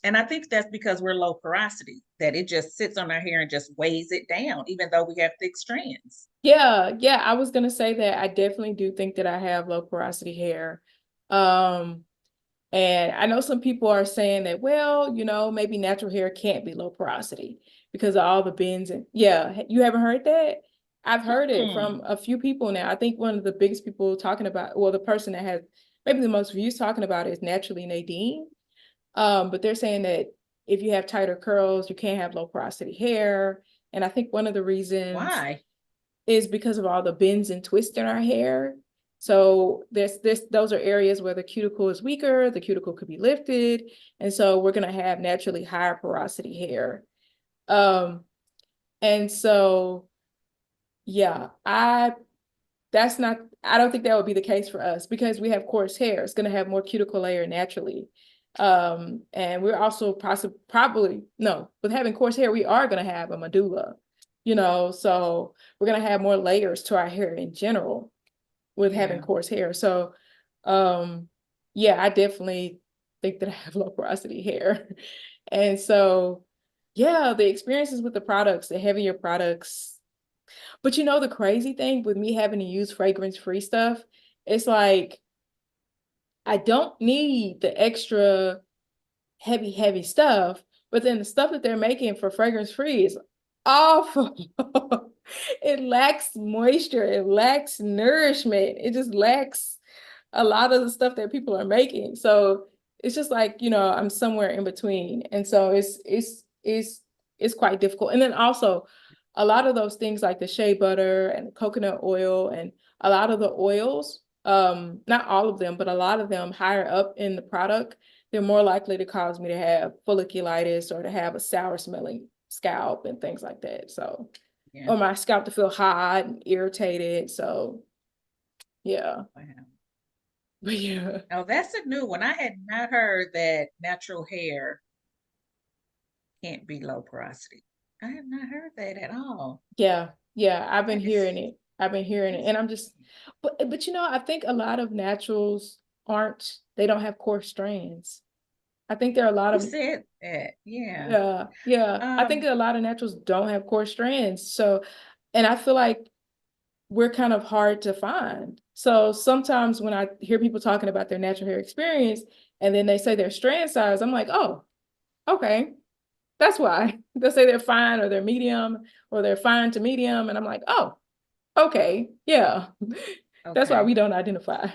and I think that's because we're low porosity, that it just sits on our hair and just weighs it down, even though we have thick strands. Yeah, yeah, I was gonna say that I definitely do think that I have low porosity hair. Um, and I know some people are saying that, well, maybe natural hair can't be low porosity because of all the bends and yeah, you haven't heard that? I've heard it Hmm. from a few people now. I think one of the biggest people talking about, well, the person that has maybe the most views talking about it is Naturally Nadine. But they're saying that if you have tighter curls, you can't have low porosity hair. And I think one of the reasons Why? is because of all the bends and twists in our hair. So those are areas where the cuticle is weaker, the cuticle could be lifted, and so we're gonna have naturally higher porosity hair. Um, and so yeah, I don't think that would be the case for us because we have coarse hair. It's gonna have more cuticle layer naturally. And we're also probably no, with having coarse hair, we are gonna have a medulla, so we're gonna have more layers to our hair in general with having Yeah. coarse hair. So um yeah, I definitely think that I have low porosity hair. And so yeah, the experiences with the products, the heavier products. But the crazy thing with me having to use fragrance-free stuff, it's like I don't need the extra heavy, heavy stuff, but then the stuff that they're making for fragrance-free is awful. It lacks moisture, it lacks nourishment, it just lacks a lot of the stuff that people are making. So it's just like, I'm somewhere in between. And so it's quite difficult. And then also a lot of those things like the shea butter and coconut oil and a lot of the oils, not all of them, but a lot of them higher up in the product, they're more likely to cause me to have folliculitis or to have a sour smelling scalp and things like that. So, Yeah. or my scalp to feel hot and irritated. So yeah. Wow. But yeah. Now that's a new one. I had not heard that natural hair can't be low porosity. I have not heard that at all. Yeah. Yeah. I've been That hearing is it. I've been hearing it. that's And I'm just but I think a lot of naturals they don't have coarse strands. I think there are a lot who of said that? Yeah. yeah, yeah. I think Um, a lot of naturals don't have coarse strands. So and I feel like we're kind of hard to find. So sometimes when I hear people talking about their natural hair experience and then they say their strand size, I'm like, oh, okay. That's why. They'll say they're fine or they're medium or they're fine to medium. And I'm like, oh, okay, yeah. That's why okay. we don't identify.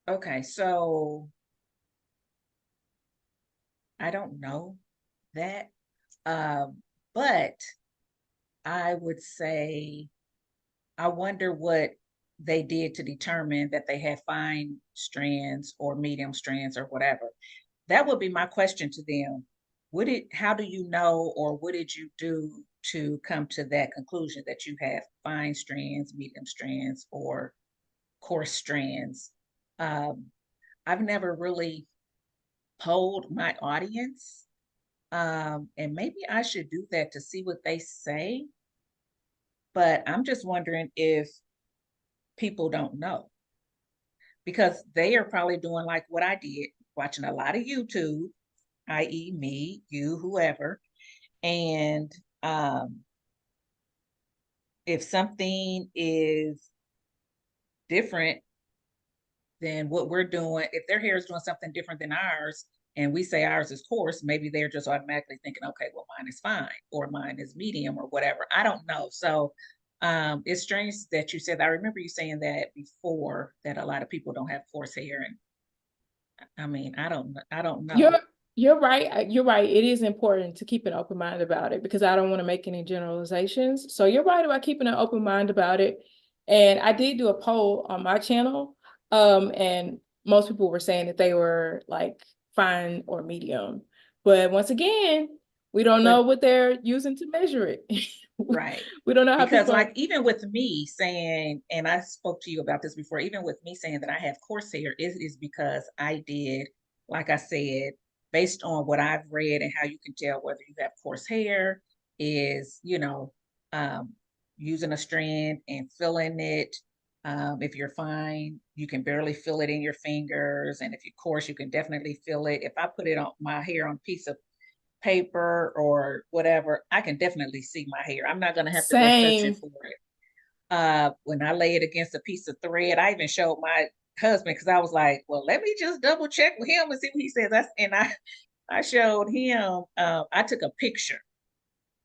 Okay. So I don't know that. But I would say I wonder what they did to determine that they had fine strands or medium strands or whatever. That would be my question to them. How do you know, or what did you do to come to that conclusion that you have fine strands, medium strands, or coarse strands? Um, I've never really polled my audience. And maybe I should do that to see what they say. But I'm just wondering if people don't know, because they are probably doing like what I did, watching a lot of YouTube, i.e., me, you, whoever. And if something is different than what we're doing, if their hair is doing something different than ours, and we say ours is coarse, maybe they're just automatically thinking, okay, well, mine is fine or mine is medium or whatever. I don't know. So it's strange that you said that. I remember you saying that before, that a lot of people don't have coarse hair. And I mean, I don't You're know. you're right. You're right. It is important to keep an open mind about it because I don't want to make any generalizations. So you're right about keeping an open mind about it. And I did do a poll on my channel. And most people were saying that they were like fine or medium. But once again, we don't know But what they're using to measure it. right. We don't know how Because people are. like even with me saying, and I spoke to you about this before, even with me saying that I have coarse hair, it is because I did, like I said, based on what I've read and how you can tell whether you have coarse hair is, um, using a strand and filling it. If you're fine, you can barely feel it in your fingers. And if you're coarse, you can definitely feel it. If I put it on my hair on a piece of paper or whatever, I can definitely see my hair. I'm not going to have to go touch it Same. for it. When I lay it against a piece of thread, I even showed my husband because I was like, well, let me just double check with him and see what he says. I showed him, I took a picture.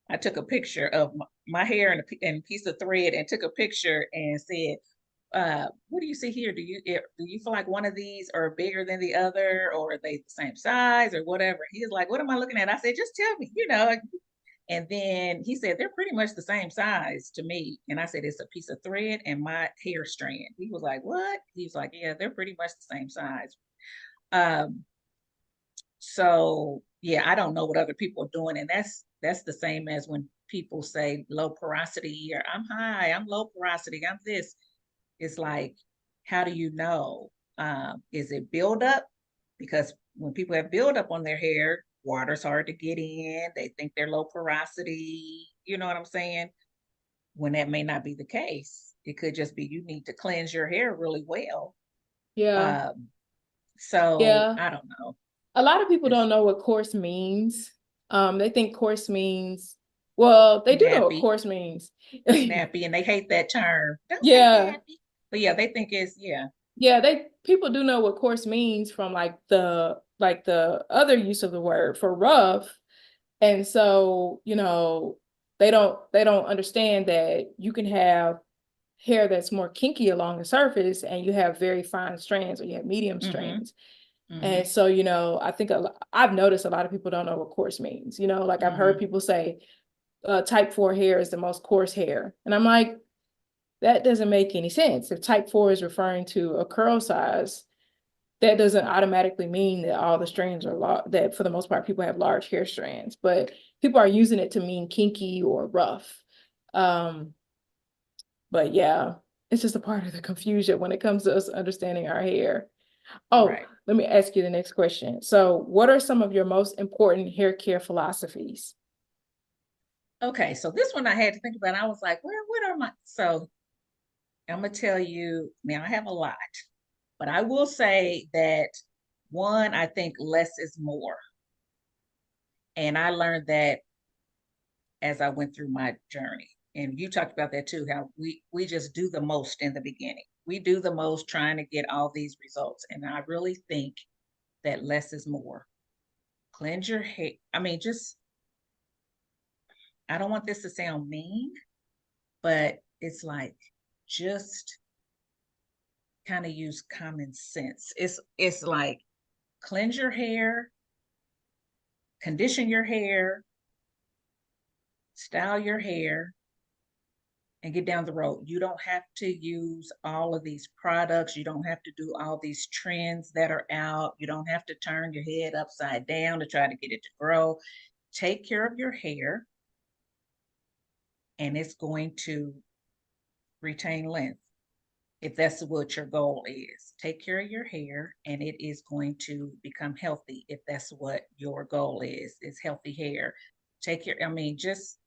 I took a picture of my hair and a piece of thread and took a picture and said, what do you see here? Do you feel like one of these are bigger than the other, or are they the same size, or whatever? He was like, what am I looking at? I said, just tell me. And then he said, they're pretty much the same size to me. And I said, it's a piece of thread and my hair strand. He was like, what? He was like, yeah, they're pretty much the same size. Um, so yeah, I don't know what other people are doing. And that's the same as when people say low porosity, or I'm high, I'm low porosity, I'm this. It's like, how do you know? Is it buildup? Because when people have buildup on their hair, water's hard to get in. They think they're low porosity. You know what I'm saying? When that may not be the case. It could just be you need to cleanse your hair really well. Yeah. Um, so Yeah. I don't know. A lot of people don't It's know what coarse means. They think coarse means, well, they do know what nappy, coarse means. nappy, and they hate that term. Don't say Yeah. nappy. But yeah, they think it's yeah. Yeah, they people do know what coarse means from like the other use of the word for rough. And so, they don't understand that you can have hair that's more kinky along the surface and you have very fine strands or you have medium Mm-hmm. strands. And Mm-hmm. so, I think I've noticed a lot of people don't know what coarse means. Like I've heard Mm-hmm. people say type 4 hair is the most coarse hair. And I'm like, that doesn't make any sense. If type 4 is referring to a curl size, that doesn't automatically mean that all the strands are that for the most part people have large hair strands, but people are using it to mean kinky or rough. Um, but yeah, it's just a part of the confusion when it comes to us understanding our hair. Oh, Right. let me ask you the next question. So, what are some of your most important hair care philosophies? Okay, so this one I had to think about. I was like, where what are my so I'm gonna tell you now I have a lot, but I will say that one, I think less is more. And I learned that as I went through my journey. And you talked about that too, how we just do the most in the beginning. We do the most trying to get all these results. And I really think that less is more. Cleanse your hair. I mean, just I don't want this to sound mean, but it's like just kind of use common sense. It's like cleanse your hair, condition your hair, style your hair, and get down the road. You don't have to use all of these products. You don't have to do all these trends that are out. You don't have to turn your head upside down to try to get it to grow. Take care of your hair, and it's going to retain length. If that's what your goal is, take care of your hair and it is going to become healthy. If that's what your goal is healthy hair. I mean, just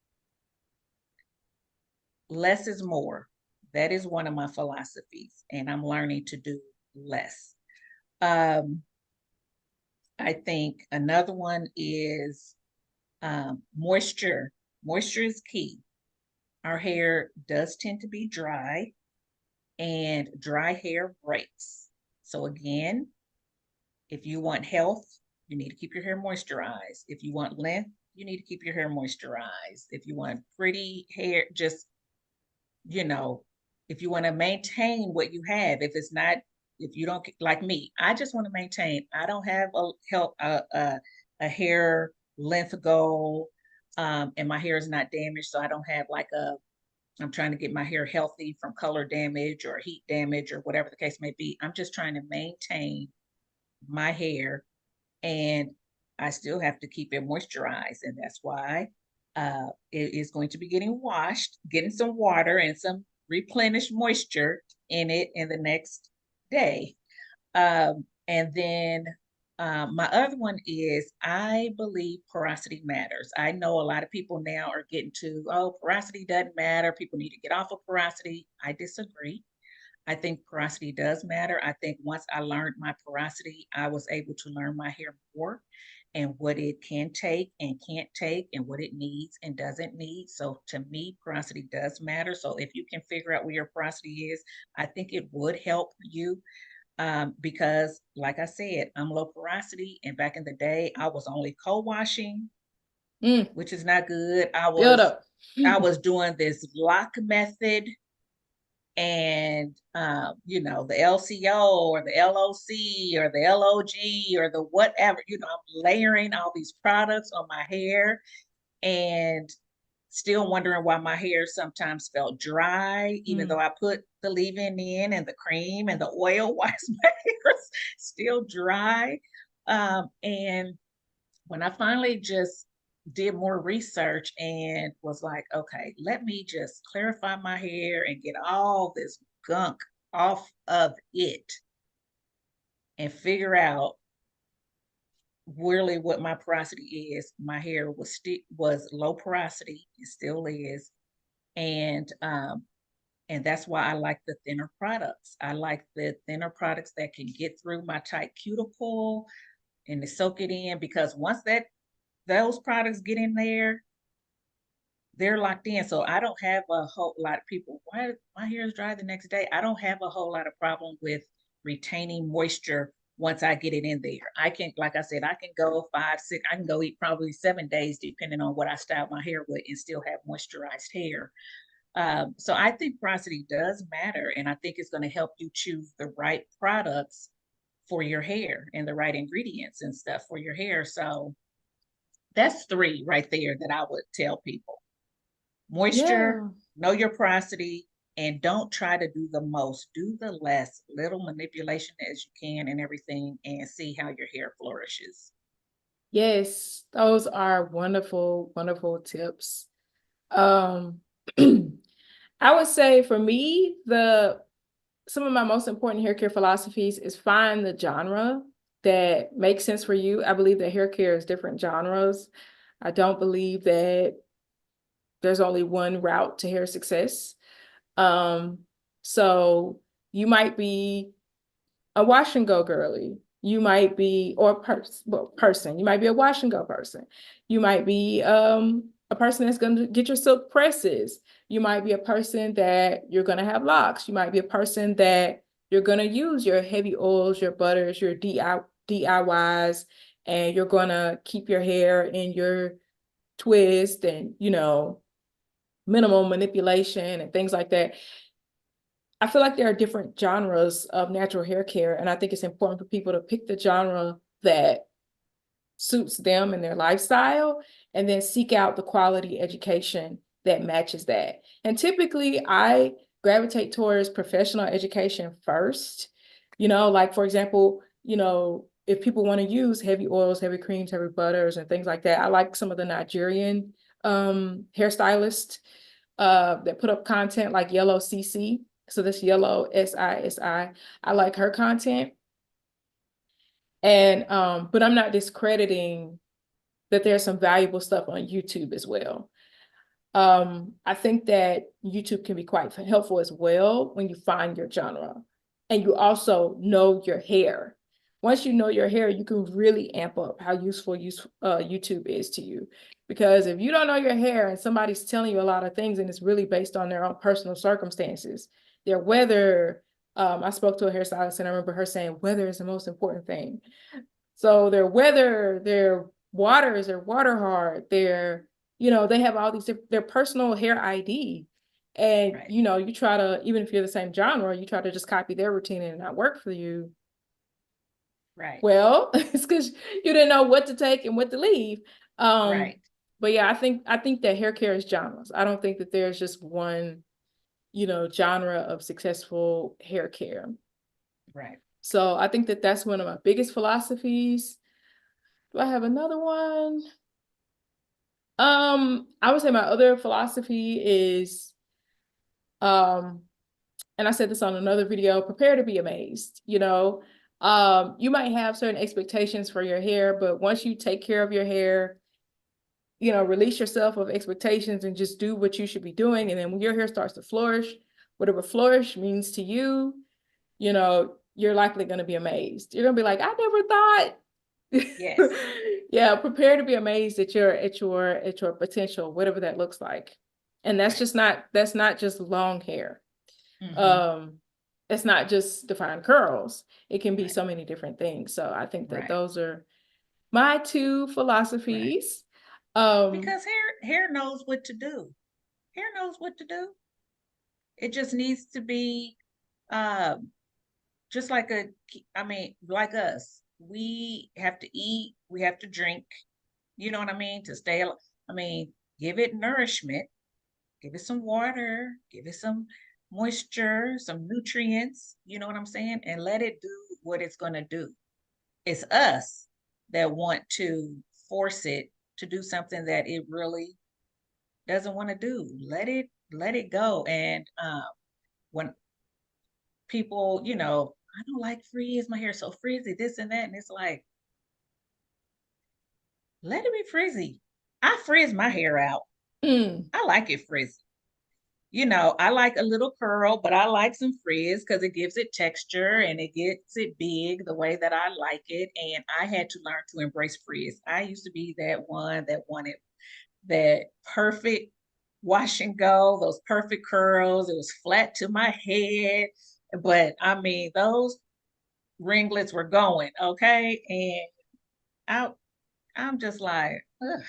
less is more. That is one of my philosophies, and I'm learning to do less. Um, I think another one is moisture. Moisture is key. Our hair does tend to be dry, and dry hair breaks. So, again, if you want health, you need to keep your hair moisturized. If you want length, you need to keep your hair moisturized. If you want pretty hair, just, you know, if you want to maintain what you have, if you don't like me, I just want to maintain. I don't have a hair length goal, and my hair is not damaged, so I don't have like I'm trying to get my hair healthy from color damage or heat damage or whatever the case may be. I'm just trying to maintain my hair, and I still have to keep it moisturized. And that's why it is going to be getting washed, getting some water and some replenished moisture in it in the next day. And then my other one is I believe porosity matters. I know a lot of people now are getting to, oh, porosity doesn't matter. People need to get off of porosity. I disagree. I think porosity does matter. I think once I learned my porosity, I was able to learn my hair more and what it can take and can't take and what it needs and doesn't need. So to me, porosity does matter. So if you can figure out where your porosity is, I think it would help you, because like I said, I'm low porosity. And back in the day, I was only co-washing, Mm, which is not good. I build was up. I was doing this lock method and the LCO or the LOC or the LOG or the whatever, I'm layering all these products on my hair and still wondering why my hair sometimes felt dry, even though Mm, I put the leave-in in and the cream and the oil. Why is my hair still dry? And when I finally just did more research and was like, okay, let me just clarify my hair and get all this gunk off of it and figure out really what my porosity is. My hair was low porosity, it still is, and that's why I like the thinner products. I like the thinner products that can get through my tight cuticle and to soak it in, because once that those products get in there, they're locked in. So I don't have a whole lot of people, why my hair is dry the next day. I don't have a whole lot of problem with retaining moisture once I get it in there. I can, like I said, I can go 5, 6, I can go eat probably 7 days, depending on what I style my hair with, and still have moisturized hair. So I think porosity does matter, and I think it's going to help you choose the right products for your hair and the right ingredients and stuff for your hair. So that's three right there that I would tell people. Moisture, yeah. know your porosity, and don't try to do the most. Do the less, little manipulation as you can and everything, and see how your hair flourishes. Yes, those are wonderful, wonderful tips. Um, I would say for me, the some of my most important hair care philosophies is find the genre that makes sense for you. I believe that hair care is different genres. I don't believe that there's only one route to hair success. Um, so you might be a wash and go girly. You might be, or person, you might be a wash and go person. You might be a person that's going to get your silk presses. You might be a person that you're going to have locks. You might be a person that you're going to use your heavy oils, your butters, your DIYs, and you're going to keep your hair in your twist and, minimal manipulation and things like that. I feel like there are different genres of natural hair care, and I think it's important for people to pick the genre that suits them and their lifestyle, and then seek out the quality education that matches that. And typically, I gravitate towards professional education first. Like for example, if people want to use heavy oils, heavy creams, heavy butters, and things like that, I like some of the Nigerian hairstylists that put up content like Yellow CC. So this Yellow SISI. I like her content. And but I'm not discrediting that there's some valuable stuff on YouTube as well. I think that YouTube can be quite helpful as well when you find your genre and you also know your hair. Once you know your hair, you can really amp up how useful YouTube is to you. Because if you don't know your hair and somebody's telling you a lot of things and it's really based on their own personal circumstances, their weather, I spoke to a hairstylist and I remember her saying weather is the most important thing. So their weather, their waters, their water hard, they have all these their personal hair ID. And Right, you try to, even if you're the same genre, you try to just copy their routine and it not work for you. right, Well, it's because you didn't know what to take and what to leave. Um, right, but yeah, I think that hair care is genres. I don't think that there's just one, genre of successful hair care. right. So I think that that's one of my biggest philosophies. Do I have another one? I would say my other philosophy is, um, and I said this on another video, prepare to be amazed. You might have certain expectations for your hair, but once you take care of your hair, release yourself of expectations and just do what you should be doing. And then when your hair starts to flourish, whatever flourish means to you, you know, you're likely going to be amazed. You're going to be like, I never Yes. thought. Yeah, prepare to be amazed at your potential, whatever that looks like. And Right. that's not just long hair. Mm-hmm. Um, it's not just defined curls. It can be Right. so many different things. So I think that Right. those are my two Right. philosophies. Um, Because hair knows what to do. Hair knows what to do. It just needs to be um just like I mean, like us. We have to eat, we have to drink, you know what I mean, to stay alive. I mean, give it nourishment, give it some water, give it some moisture, some nutrients, you know what I'm saying? And let it do what it's going to do. It's us that want to force it to do something that it really doesn't want to do. Let it go. And when people, I don't like frizz, my hair's so frizzy, this and that. And it's like, let it be frizzy. I frizz my hair out. mm, I like it frizzy. I like a little curl, but I like some frizz because it gives it texture and it gets it big the way that I like it. And I had to learn to embrace frizz. I used to be that one that wanted that perfect wash and go, those perfect curls. It was flat to my head. But I mean, those ringlets were going, okay? And I I'm just like, ugh,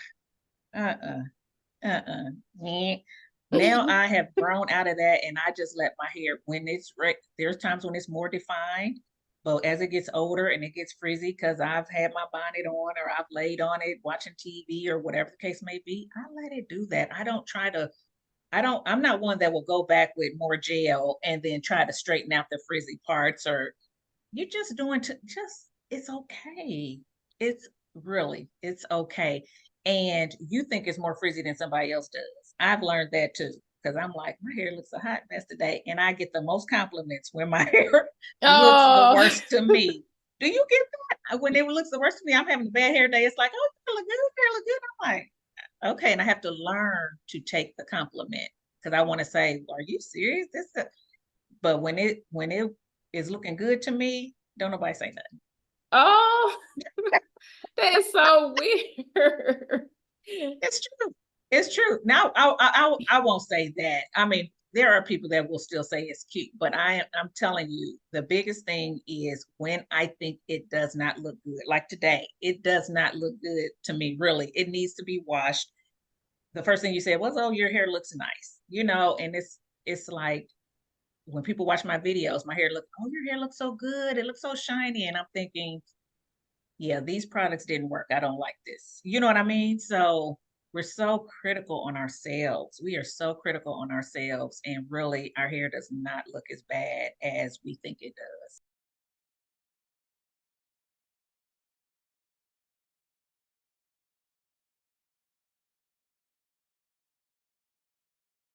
uh-uh. Meh. Now I have grown out of that and I just let my hair when there's times when it's more defined, but as it gets older and it gets frizzy because I've had my bonnet on or I've laid on it watching TV or whatever the case may be, I let it do that. I'm not one that will go back with more gel and then try to straighten out the frizzy parts or you're just doing to just it's okay. It's it's okay. And you think it's more frizzy than somebody else does. I've learned that too. Because I'm like, my hair looks a hot mess today. And I get the most compliments when my hair looks the oh, worst to me. Do you get that? When it looks the worst to me, I'm having a bad hair day. It's like, oh, you look good, hair look good. I'm like, okay. And I have to learn to take the compliment because I want to say, are you serious? But when it is looking good to me, don't nobody say nothing. oh, that is so weird. It's true. It's true. Now I won't say that. I mean, there are people that will still say it's cute, but I'm telling you, the biggest thing is when I think it does not look good. Like today, it does not look good to me. Really, it needs to be washed. The first thing you said was, "Oh, your hair looks nice," and it's like when people watch my videos, my hair look, "Oh, your hair looks so good. It looks so shiny," and I'm thinking, yeah, these products didn't work. I don't like this. You know what I mean? So we're so critical on ourselves. We are so critical on ourselves. And really, our hair does not look as bad as we think it does.